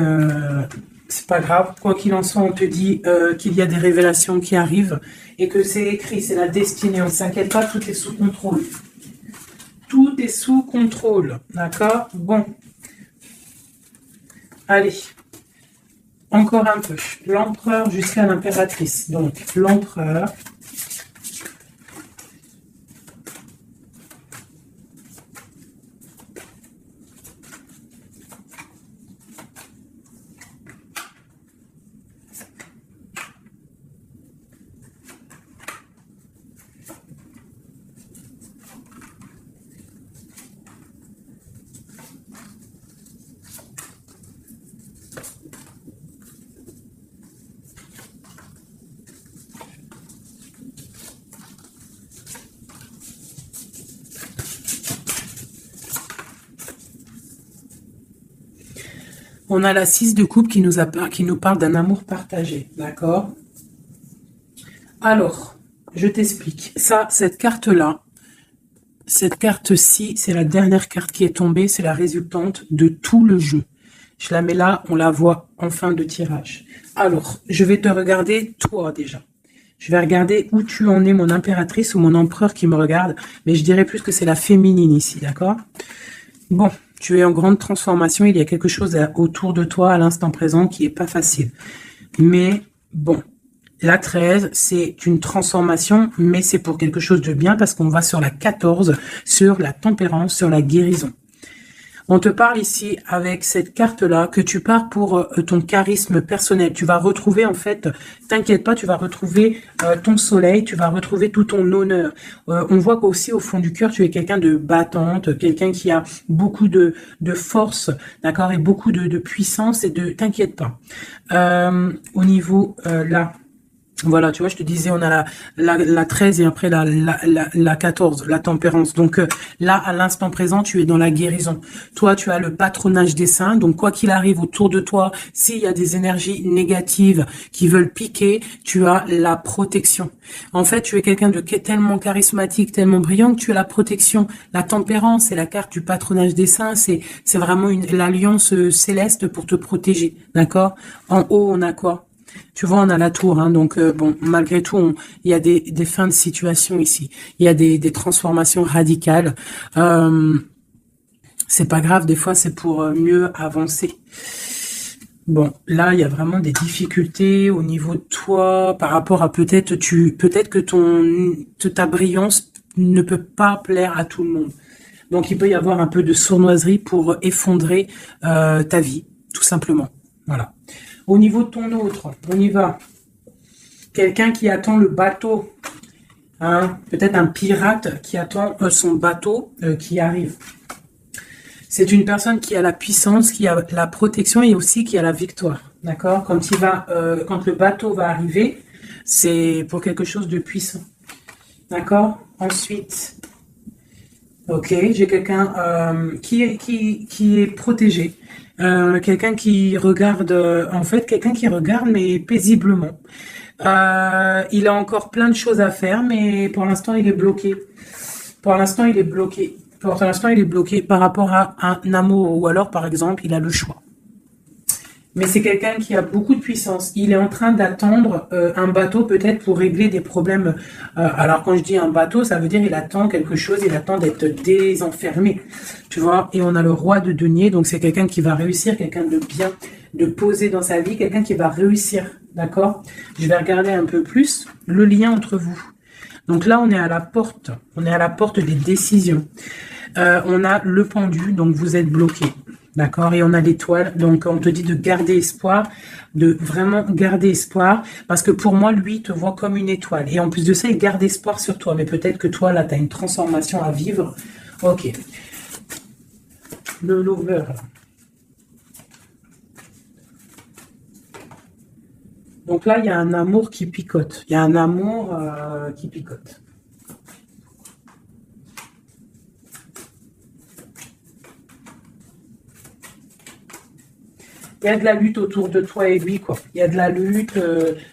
c'est pas grave. Quoi qu'il en soit, on te dit qu'il y a des révélations qui arrivent et que c'est écrit, c'est la destinée. On ne s'inquiète pas, tout est sous contrôle. Tout est sous contrôle. D'accord? Bon. Allez. Encore un peu. L'empereur jusqu'à l'impératrice. Donc, l'empereur. On a la 6 de coupe qui nous parle d'un amour partagé, d'accord? Alors, je t'explique. Ça, cette carte-là, cette carte-ci, c'est la dernière carte qui est tombée, c'est la résultante de tout le jeu. Je la mets là, on la voit en fin de tirage. Alors, je vais te regarder toi déjà. Je vais regarder où tu en es, mon impératrice ou mon empereur qui me regarde, mais je dirais plus que c'est la féminine ici, d'accord? Bon, tu es en grande transformation, il y a quelque chose autour de toi à l'instant présent qui est pas facile. Mais bon, la 13, c'est une transformation, mais c'est pour quelque chose de bien parce qu'on va sur la 14, sur la tempérance, sur la guérison. On te parle ici avec cette carte-là que tu pars pour ton charisme personnel. Tu vas retrouver, en fait, t'inquiète pas, tu vas retrouver ton soleil, tu vas retrouver tout ton honneur. On voit qu'aussi au fond du cœur, tu es quelqu'un de battante, quelqu'un qui a beaucoup de force, d'accord, et beaucoup de puissance et de... T'inquiète pas. Au niveau, là... Voilà, tu vois, je te disais, on a la 13 et après la 14, la tempérance. Donc là, à l'instant présent, tu es dans la guérison. Toi, tu as le patronage des saints. Donc, quoi qu'il arrive autour de toi, s'il y a des énergies négatives qui veulent piquer, tu as la protection. En fait, tu es quelqu'un de tellement charismatique, tellement brillant que tu as la protection. La tempérance, c'est la carte du patronage des saints. C'est vraiment l'alliance céleste pour te protéger. D'accord? En haut, on a quoi? Tu vois, on a la tour, hein, donc bon, malgré tout, il y a des fins de situation ici. Il y a des transformations radicales. C'est pas grave, des fois, c'est pour mieux avancer. Bon, là, il y a vraiment des difficultés au niveau de toi, par rapport à peut-être que ta brillance ne peut pas plaire à tout le monde. Donc, il peut y avoir un peu de sournoiserie pour effondrer ta vie, tout simplement. Voilà. Au niveau de ton autre, on y va. Quelqu'un qui attend le bateau. Hein, peut-être un pirate qui attend son bateau qui arrive. C'est une personne qui a la puissance, qui a la protection et aussi qui a la victoire. D'accord? Quand le bateau va arriver, c'est pour quelque chose de puissant. D'accord? Ensuite, ok, j'ai quelqu'un qui est protégé. Quelqu'un qui regarde, quelqu'un qui regarde mais paisiblement. Il a encore plein de choses à faire, mais pour l'instant il est bloqué. Pour l'instant il est bloqué. Pour l'instant il est bloqué par rapport à un amour, ou alors par exemple il a le choix. Mais c'est quelqu'un qui a beaucoup de puissance. Il est en train d'attendre un bateau peut-être pour régler des problèmes. Alors quand je dis un bateau, ça veut dire il attend quelque chose, il attend d'être désenfermé. Tu vois, et on a le roi de denier, donc c'est quelqu'un qui va réussir, quelqu'un de bien, de posé dans sa vie, quelqu'un qui va réussir. D'accord? Je vais regarder un peu plus le lien entre vous. Donc là, on est à la porte. On est à la porte des décisions. On a le pendu, donc vous êtes bloqué. D'accord? Et on a l'étoile, donc on te dit de garder espoir, de vraiment garder espoir, parce que pour moi, lui, il te voit comme une étoile. Et en plus de ça, il garde espoir sur toi. Mais peut-être que toi, là, tu as une transformation à vivre. Ok. Le lover. Donc là, il y a un amour qui picote. Il y a un amour qui picote. Il y a de la lutte autour de toi et lui, quoi. Il y a de la lutte,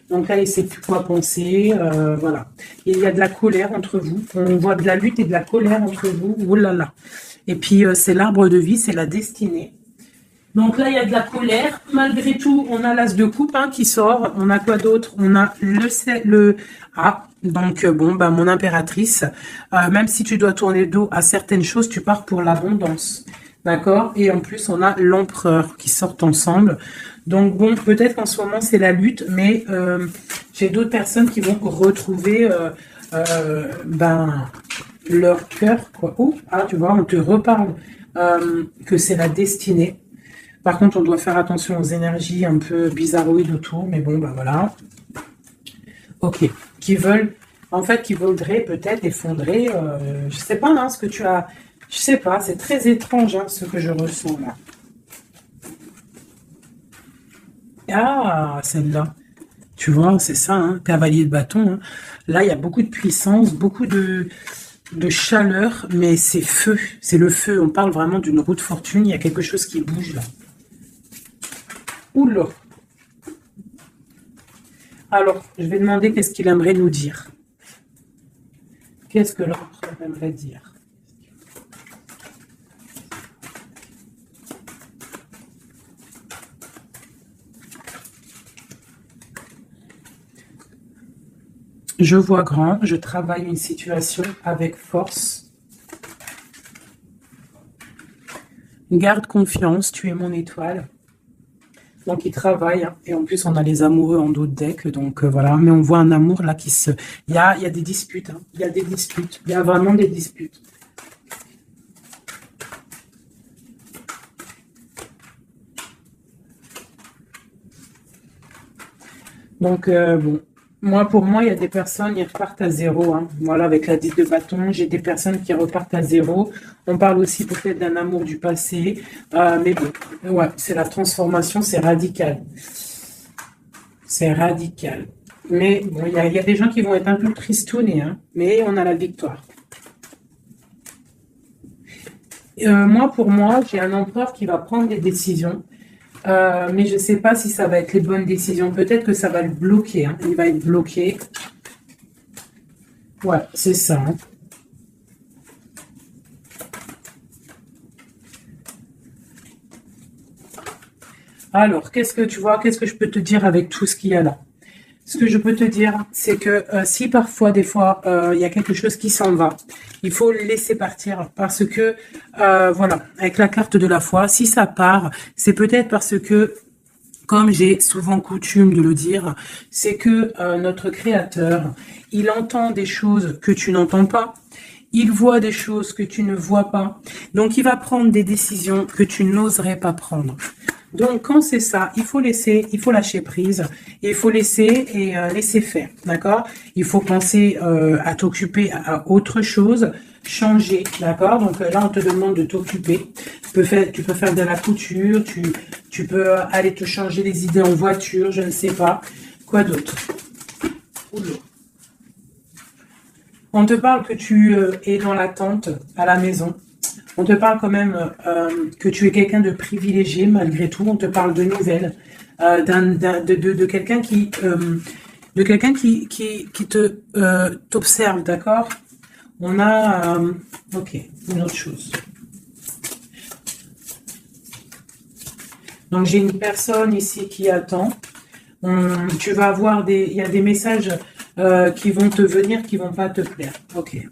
donc là, il ne sait plus quoi penser, voilà. Et il y a de la colère entre vous. On voit de la lutte et de la colère entre vous. Oh là là. Et puis, c'est l'arbre de vie, c'est la destinée. Donc là, il y a de la colère. Malgré tout, on a l'as de coupe qui sort. On a quoi d'autre? On a donc bon, bah mon impératrice. Même si tu dois tourner le dos à certaines choses, tu pars pour l'abondance. D'accord? Et en plus, on a l'empereur qui sortent ensemble. Donc bon, peut-être qu'en ce moment, c'est la lutte, mais j'ai d'autres personnes qui vont retrouver leur cœur, quoi. Tu vois, on te reparle que c'est la destinée. Par contre, on doit faire attention aux énergies un peu bizarroïdes autour, mais bon, bah voilà. Ok. Qui voudraient peut-être effondrer, je sais pas, ce que tu as... Je sais pas, c'est très étrange ce que je ressens là. Ah, celle-là. Tu vois, c'est ça, cavalier de bâton. Là, il y a beaucoup de puissance, beaucoup de chaleur, mais c'est feu. C'est le feu. On parle vraiment d'une roue de fortune. Il y a quelque chose qui bouge là. Oula. Alors, je vais demander qu'est-ce qu'il aimerait nous dire. Qu'est-ce que l'empereur aimerait dire? Je vois grand, je travaille une situation avec force. Garde confiance, tu es mon étoile. Donc il travaille, hein. Et en plus on a les amoureux en dos de deck, donc voilà. Mais on voit un amour là qui se... il y a des disputes, hein. Il y a des disputes, il y a vraiment des disputes. Donc bon, pour moi, il y a des personnes, ils repartent à zéro, hein. Voilà, avec la 10 de bâton, j'ai des personnes qui repartent à zéro. On parle aussi peut-être d'un amour du passé, mais bon, ouais, c'est la transformation, c'est radical. C'est radical. Mais bon, il y a des gens qui vont être un peu tristounés, hein, mais on a la victoire. Pour moi, j'ai un empereur qui va prendre des décisions, mais je ne sais pas si ça va être les bonnes décisions. Peut-être que ça va le bloquer, hein. Il va être bloqué. Ouais, c'est ça, hein. Alors, qu'est-ce que tu vois? Qu'est-ce que je peux te dire avec tout ce qu'il y a là? Ce que je peux te dire, c'est que si parfois, des fois, il y a quelque chose qui s'en va, il faut le laisser partir parce que, voilà, avec la carte de la foi, si ça part, c'est peut-être parce que, comme j'ai souvent coutume de le dire, c'est que notre Créateur, il entend des choses que tu n'entends pas. Il voit des choses que tu ne vois pas. Donc, il va prendre des décisions que tu n'oserais pas prendre. Donc, quand c'est ça, il faut laisser, il faut lâcher prise, il faut laisser et laisser faire, d'accord? Il faut penser à t'occuper à autre chose, changer, d'accord? Donc là, on te demande de t'occuper. Tu peux faire de la couture, tu peux aller te changer les idées en voiture, je ne sais pas. Quoi d'autre? Oula. On te parle que tu es dans l'attente à la maison. On te parle quand même que tu es quelqu'un de privilégié malgré tout. On te parle de nouvelles, de quelqu'un qui te t'observe, d'accord? On a ok, une autre chose. Donc j'ai une personne ici qui attend. Tu vas avoir il y a des messages qui vont te venir, qui vont pas te plaire. Ok.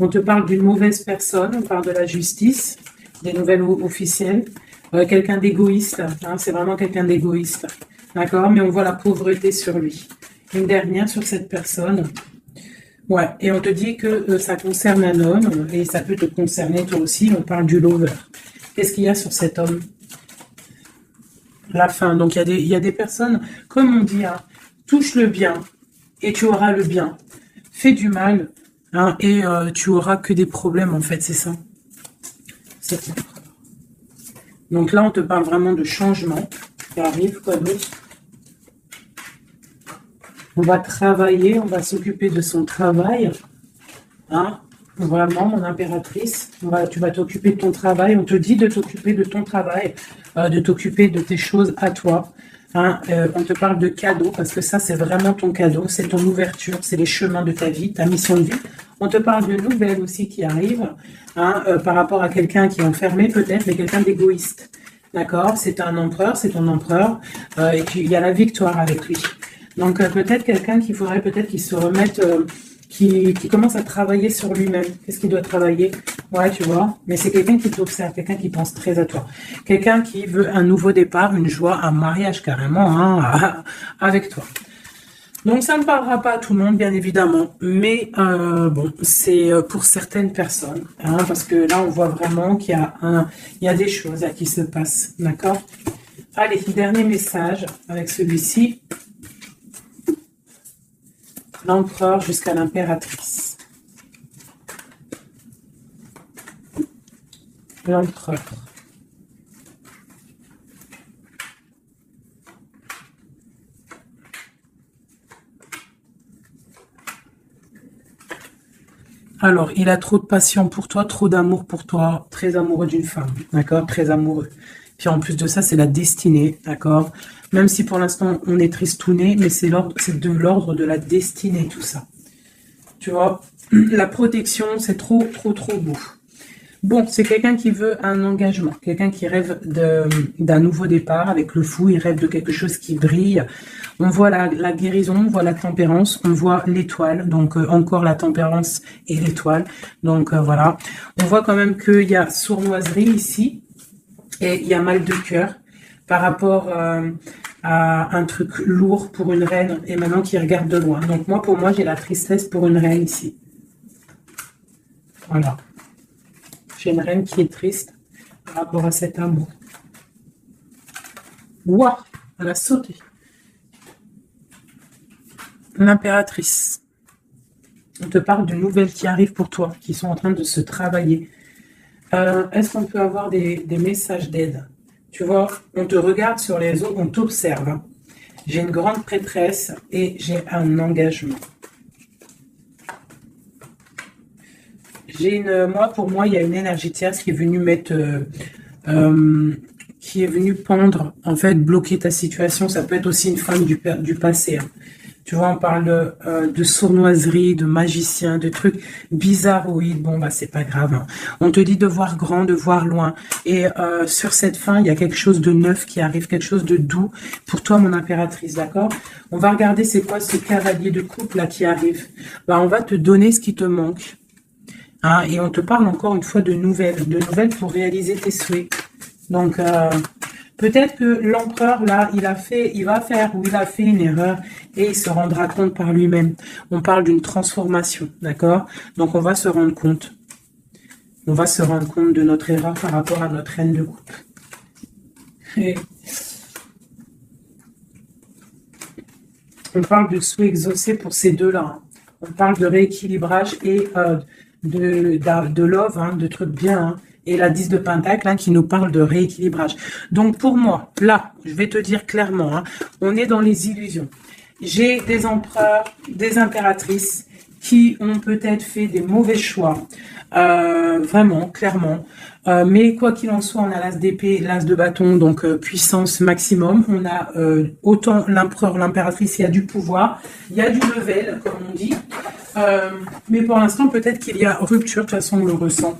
On te parle d'une mauvaise personne, on parle de la justice, des nouvelles officielles, quelqu'un d'égoïste, hein, c'est vraiment quelqu'un d'égoïste, d'accord? Mais on voit la pauvreté sur lui. Une dernière sur cette personne. Ouais, et on te dit que ça concerne un homme, et ça peut te concerner toi aussi, on parle du lover. Qu'est-ce qu'il y a sur cet homme? La fin. Donc il y a des personnes, comme on dit, hein, touche le bien, et tu auras le bien. Fais du mal, hein, et tu auras que des problèmes, en fait, c'est ça. C'est ça. Donc là, on te parle vraiment de changement qui arrive, quoi d'autre? On va travailler, on va s'occuper de son travail, hein. Vraiment, mon impératrice, tu vas t'occuper de ton travail. On te dit de t'occuper de ton travail, de t'occuper de tes choses à toi. Hein. On te parle de cadeau parce que ça, c'est vraiment ton cadeau, c'est ton ouverture, c'est les chemins de ta vie, ta mission de vie. On te parle de nouvelles aussi qui arrivent, hein, par rapport à quelqu'un qui est enfermé peut-être, mais quelqu'un d'égoïste. D'accord? C'est un empereur, c'est ton empereur, et puis il y a la victoire avec lui. Donc peut-être quelqu'un qu'il faudrait peut-être qu'il se remette qui commence à travailler sur lui-même. Qu'est-ce qu'il doit travailler? Ouais, tu vois. Mais c'est quelqu'un qui t'observe, quelqu'un qui pense très à toi. Quelqu'un qui veut un nouveau départ, une joie, un mariage carrément, hein, avec toi. Donc ça ne parlera pas à tout le monde, bien évidemment. Mais bon, c'est pour certaines personnes. Hein, parce que là, on voit vraiment il y a des choses qui se passent. D'accord? Allez, dernier message avec celui-ci. L'empereur jusqu'à l'impératrice. L'empereur. Alors, il a trop de passion pour toi, trop d'amour pour toi, très amoureux d'une femme, d'accord? Très amoureux. Puis en plus de ça, c'est la destinée, d'accord? Même si pour l'instant, on est tristouné, mais c'est de l'ordre de la destinée, tout ça. Tu vois? La protection, c'est trop, trop, trop beau. Bon, c'est quelqu'un qui veut un engagement, quelqu'un qui rêve d'un nouveau départ avec le fou, il rêve de quelque chose qui brille. On voit la guérison, on voit la tempérance, on voit l'étoile, donc encore la tempérance et l'étoile. Donc voilà, on voit quand même qu'il y a sournoiserie ici et il y a mal de cœur par rapport à un truc lourd pour une reine et maintenant qui regarde de loin. Donc moi, pour moi, j'ai la tristesse pour une reine ici. Voilà. J'ai une reine qui est triste par rapport à cet amour. Waouh, elle a sauté. L'impératrice. On te parle de nouvelles qui arrivent pour toi, qui sont en train de se travailler. Est-ce qu'on peut avoir des messages d'aide? Tu vois, on te regarde sur les réseaux, on t'observe. Hein. J'ai une grande prêtresse et j'ai un engagement. Pour moi, il y a une énergie tierce qui est venue mettre, qui est venue pendre, en fait, bloquer ta situation. Ça peut être aussi une femme du passé. Hein. Tu vois, on parle de sournoiserie, de magicien, de trucs bizarroïdes. Bon, bah, c'est pas grave. Hein. On te dit de voir grand, de voir loin. Et sur cette fin, il y a quelque chose de neuf qui arrive, quelque chose de doux pour toi, mon impératrice, d'accord? On va regarder c'est quoi ce cavalier de coupe là qui arrive. Bah, on va te donner ce qui te manque. Hein, et on te parle encore une fois de nouvelles pour réaliser tes souhaits. Donc, peut-être que l'empereur, là, il a fait une erreur et il se rendra compte par lui-même. On parle d'une transformation, d'accord? Donc, on va se rendre compte. On va se rendre compte de notre erreur par rapport à notre reine de coupe. Et on parle de souhaits exaucés pour ces deux-là. Hein. On parle de rééquilibrage et de love, hein, de trucs bien, hein, et la 10 de Pentacle hein, qui nous parle de rééquilibrage. Donc pour moi, là, je vais te dire clairement, hein, on est dans les illusions. J'ai des empereurs, des impératrices qui ont peut-être fait des mauvais choix, vraiment, clairement. Mais quoi qu'il en soit, on a l'as d'épée, l'as de bâton, donc puissance maximum. On a autant l'empereur, l'impératrice, il y a du pouvoir, il y a du level, comme on dit. Mais pour l'instant, peut-être qu'il y a rupture, de toute façon, on le ressent.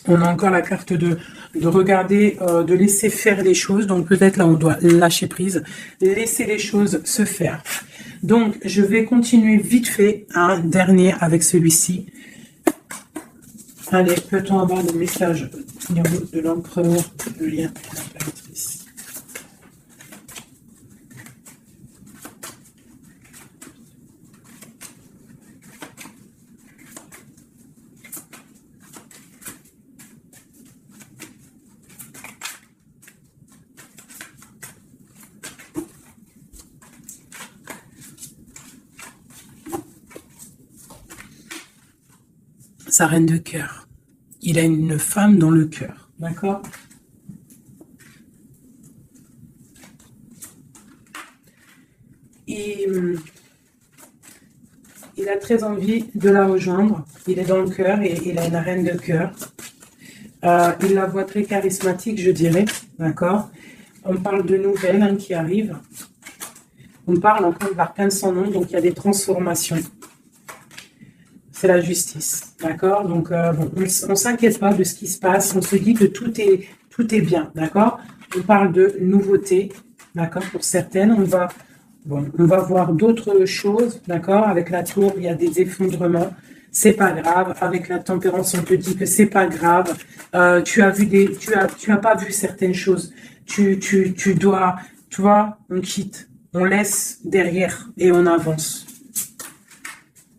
On a encore la carte de regarder, de laisser faire les choses. Donc peut-être là, on doit lâcher prise, laisser les choses se faire. Donc, je vais continuer vite fait, un dernier avec celui-ci. Allez, peut-on avoir le message au niveau de l'empereur, le lien avec l'impératrice? Sa reine de cœur. Il a une femme dans le cœur, d'accord? Il a très envie de la rejoindre. Il est dans le cœur et il a une reine de cœur. Il la voit très charismatique, je dirais, d'accord? On parle de nouvelles hein, qui arrivent. On parle encore de l'arcane sans nom, donc il y a des transformations. C'est la justice, d'accord? Donc, bon, on ne s'inquiète pas de ce qui se passe. On se dit que tout est bien, d'accord? On parle de nouveautés, d'accord? Pour certaines, on va voir d'autres choses, d'accord? Avec la tour, il y a des effondrements. C'est pas grave. Avec la tempérance, on te dit que c'est pas grave. Tu as pas vu certaines choses. Tu dois, tu vois, on quitte, on laisse derrière et on avance.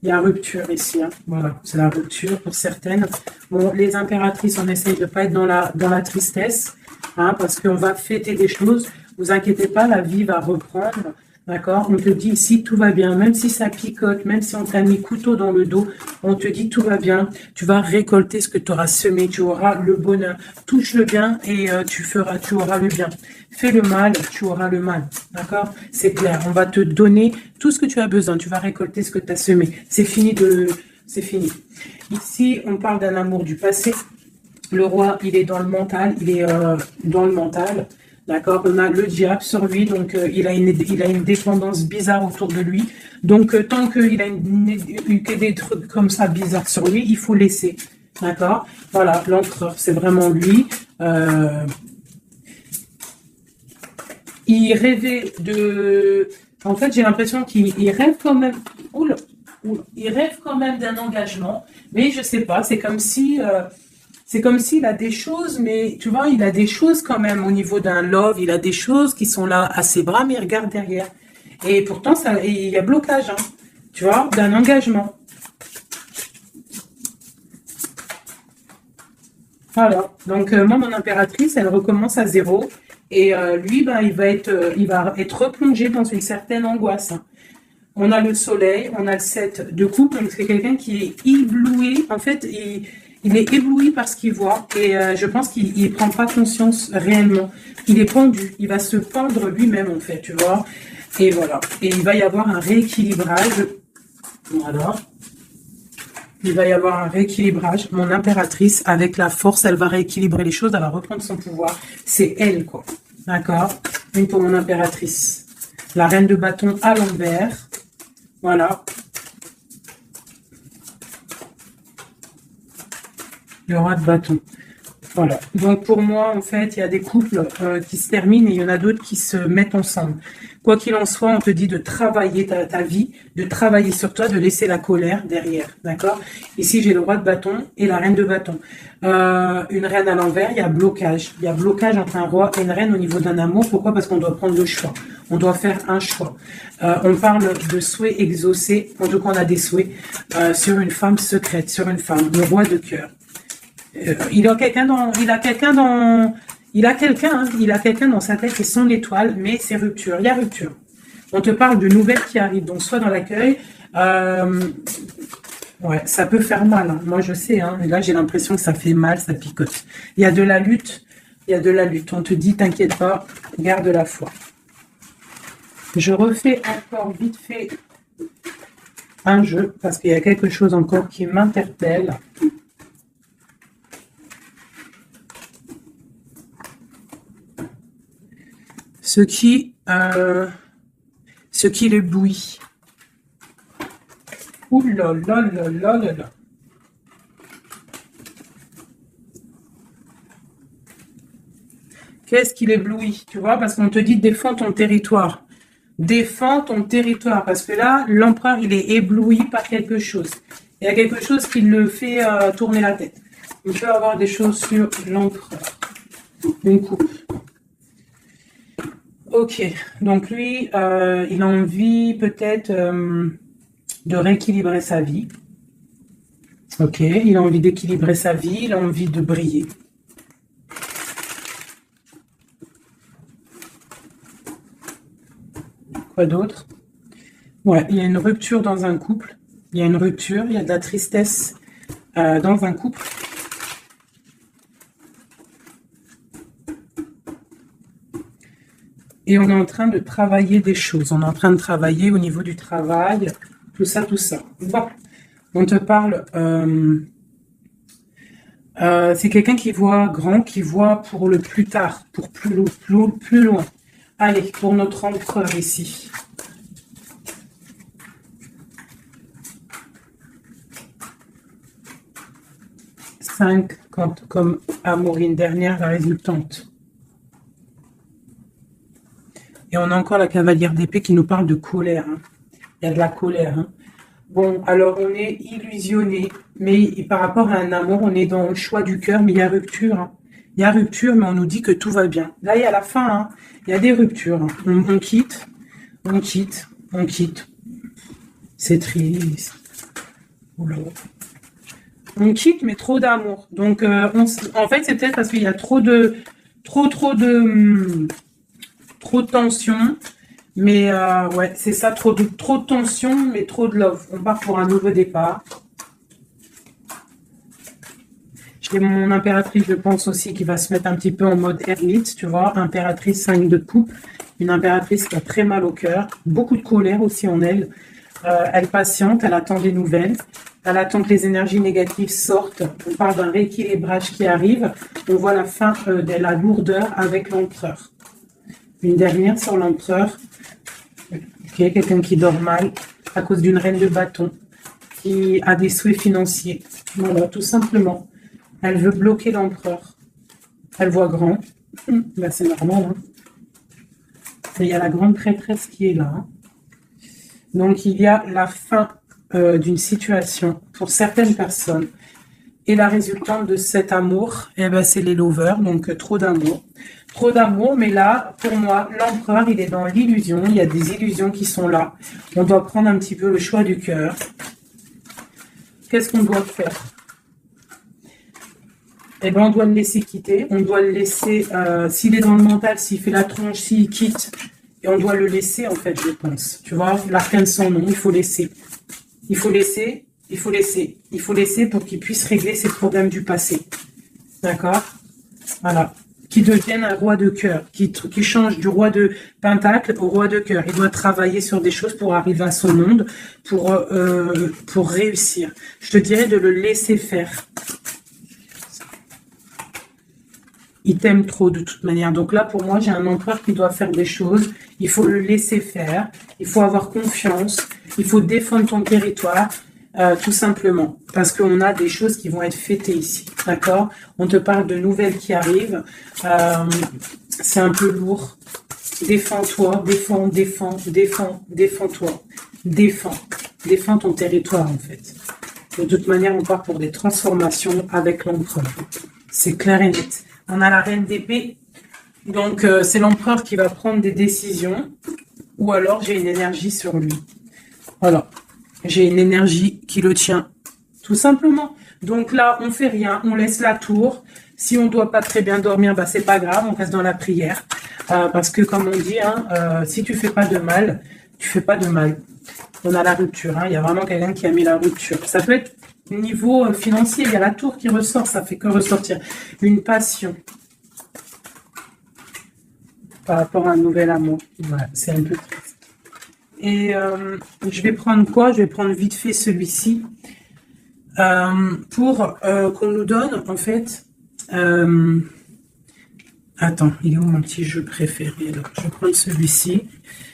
Il y a rupture ici, hein. Voilà, c'est la rupture pour certaines. Bon, les impératrices, on essaye de ne pas être dans la tristesse, hein, parce qu'on va fêter des choses. Vous inquiétez pas, la vie va reprendre, d'accord? On te dit ici, tout va bien, même si ça picote, même si on t'a mis couteau dans le dos, on te dit tout va bien. Tu vas récolter ce que tu auras semé, tu auras le bonheur. Touche le bien et tu auras le bien. Fais le mal, tu auras le mal, d'accord? C'est clair, on va te donner tout ce que tu as besoin. Tu vas récolter ce que tu as semé. C'est fini c'est fini. Ici, on parle d'un amour du passé. Le roi, il est dans le mental, il est dans le mental. D'accord, on a le diable sur lui, donc il a une dépendance bizarre autour de lui. Donc tant qu'il a que des trucs comme ça bizarres sur lui, il faut laisser. D'accord, voilà, l'empereur, c'est vraiment lui. Il rêvait de... En fait, j'ai l'impression qu'il rêve quand même... Oula, il rêve quand même d'un engagement, mais je sais pas, c'est comme si... c'est comme s'il a des choses, mais tu vois, il a des choses quand même au niveau d'un love, il a des choses qui sont là à ses bras, mais il regarde derrière. Et pourtant, ça, il y a blocage, hein, tu vois, d'un engagement. Voilà. Donc, moi, mon impératrice, elle recommence à zéro. Et lui, ben, il va être replongé dans une certaine angoisse, hein. On a le soleil, on a le 7 de coupe, donc c'est quelqu'un qui est ébloui. En fait, il est ébloui par ce qu'il voit et je pense qu'il ne prend pas conscience réellement. Il est pendu, il va se pendre lui-même en fait, tu vois. Et voilà. Et il va y avoir un rééquilibrage. Voilà. Il va y avoir un rééquilibrage. Mon impératrice, avec la force, elle va rééquilibrer les choses, elle va reprendre son pouvoir. C'est elle, quoi. D'accord? Une pour mon impératrice. La reine de bâton à l'envers. Voilà. Le roi de bâton. Voilà. Donc pour moi, en fait, il y a des couples qui se terminent et il y en a d'autres qui se mettent ensemble. Quoi qu'il en soit, on te dit de travailler ta vie, de travailler sur toi, de laisser la colère derrière. D'accord? Ici, j'ai le roi de bâton et la reine de bâton. Une reine à l'envers, il y a blocage. Il y a blocage entre un roi et une reine au niveau d'un amour. Pourquoi? Parce qu'on doit prendre le choix. On doit faire un choix. On parle de souhaits exaucés. En tout cas, on a des souhaits sur une femme secrète, sur une femme, le roi de cœur. Il a quelqu'un dans sa tête et son étoile, mais c'est rupture. Il y a rupture. On te parle de nouvelles qui arrivent, donc soit dans l'accueil. Ouais, ça peut faire mal, hein. Moi, je sais, hein. Et là, j'ai l'impression que ça fait mal, ça picote. Il y a de la lutte. Il y a de la lutte. On te dit, t'inquiète pas, garde la foi. Je refais encore vite fait un jeu parce qu'il y a quelque chose encore qui m'interpelle. Ce qui l'éblouit. Ouh là là là là là là. Qu'est-ce qui l'éblouit? Tu vois, parce qu'on te dit défends ton territoire. Défends ton territoire. Parce que là, l'empereur, il est ébloui par quelque chose. Il y a quelque chose qui le fait tourner la tête. Il peut avoir des choses sur l'empereur. Une coupe. Ok, donc lui, il a envie peut-être de rééquilibrer sa vie. Ok, il a envie d'équilibrer sa vie, il a envie de briller. Quoi d'autre? Ouais, il y a une rupture dans un couple. Il y a une rupture, il y a de la tristesse dans un couple. Et on est en train de travailler des choses. On est en train de travailler au niveau du travail, tout ça, tout ça. Bon, on te parle... c'est quelqu'un qui voit grand, qui voit pour le plus tard, pour plus loin. Allez, pour notre empereur ici. Cinq comme Amorine dernière, la résultante. Et on a encore la cavalière d'épée qui nous parle de colère, hein. Il y a de la colère, hein. Bon, alors on est illusionné, mais par rapport à un amour, on est dans le choix du cœur, mais il y a rupture, hein. Il y a rupture, mais on nous dit que tout va bien. Là, il y a la fin, hein. Il y a des ruptures, hein. On quitte. C'est triste. Oula. On quitte, mais trop d'amour. Donc, en fait, c'est peut-être parce qu'il y a trop de tension. Mais ouais, c'est ça, trop de tension, mais trop de love. On part pour un nouveau départ. J'ai mon impératrice, je pense aussi, qui va se mettre un petit peu en mode ermite, tu vois. Impératrice 5 de coupe. Une impératrice qui a très mal au cœur. Beaucoup de colère aussi en elle. Elle patiente, elle attend des nouvelles. Elle attend que les énergies négatives sortent. On parle d'un rééquilibrage qui arrive. On voit la fin de la lourdeur avec l'empereur. Une dernière sur l'empereur. Okay, quelqu'un qui dort mal à cause d'une reine de bâton, qui a des souhaits financiers. Voilà, tout simplement. Elle veut bloquer l'empereur. Elle voit grand. Ben, c'est normal. Hein. Et il y a la grande prêtresse qui est là. Hein. Donc, il y a la fin d'une situation pour certaines personnes. Et la résultante de cet amour, eh ben, c'est les lovers, donc trop d'amour. Trop d'amour, mais là, pour moi, l'empereur, il est dans l'illusion. Il y a des illusions qui sont là. On doit prendre un petit peu le choix du cœur. Qu'est-ce qu'on doit faire? Eh bien, on doit le laisser quitter. On doit le laisser, s'il est dans le mental, s'il fait la tronche, s'il quitte. Et on doit le laisser, en fait, je pense. Tu vois, l'arcane sans nom, il faut laisser. Il faut laisser, il faut laisser. Il faut laisser pour qu'il puisse régler ses problèmes du passé. D'accord? Voilà. Qui devienne un roi de cœur, qui change du roi de pentacle au roi de cœur. Il doit travailler sur des choses pour arriver à son monde, pour réussir. Je te dirais de le laisser faire. Il t'aime trop de toute manière. Donc là, pour moi, j'ai un empereur qui doit faire des choses. Il faut le laisser faire. Il faut avoir confiance. Il faut défendre ton territoire. Tout simplement, parce qu'on a des choses qui vont être fêtées ici, d'accord? On te parle de nouvelles qui arrivent, c'est un peu lourd. Défends-toi, défends-toi, défends ton territoire en fait. De toute manière, on part pour des transformations avec l'empereur, c'est clair et net. On a la reine d'épée, donc c'est l'empereur qui va prendre des décisions, ou alors j'ai une énergie sur lui, voilà. J'ai une énergie qui le tient, tout simplement. Donc là, on fait rien, on laisse la tour. Si on doit pas très bien dormir, bah c'est pas grave, on reste dans la prière. Parce que comme on dit, hein, si tu fais pas de mal, tu fais pas de mal. On a la rupture, hein, il y a vraiment quelqu'un qui a mis la rupture. Ça peut être niveau financier, il y a la tour qui ressort, ça fait que ressortir. Une passion par rapport à un nouvel amour. Voilà, c'est un peu triste. Et je vais prendre quoi? Je vais prendre vite fait celui-ci pour qu'on nous donne en fait. Attends, il est où mon petit jeu préféré là? Je vais prendre celui-ci.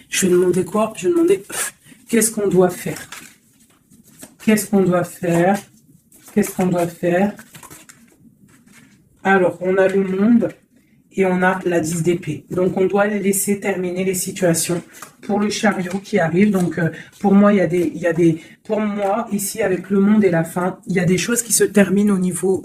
Je vais demander quoi? Je vais demander qu'est-ce qu'on doit faire? Qu'est-ce qu'on doit faire? Qu'est-ce qu'on doit faire? Alors, on a le monde. Et on a la 10 d'épée. Donc, on doit les laisser terminer les situations pour le chariot qui arrive. Donc, pour moi, pour moi, ici, avec le monde et la fin, il y a des choses qui se terminent au niveau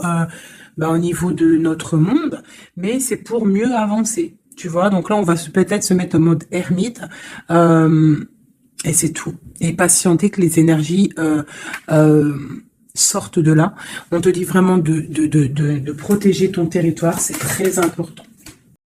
de notre monde, mais c'est pour mieux avancer. Tu vois, donc là, on va peut-être se mettre en mode ermite, et c'est tout. Et patienter que les énergies, sortent de là. On te dit vraiment de protéger ton territoire, c'est très important.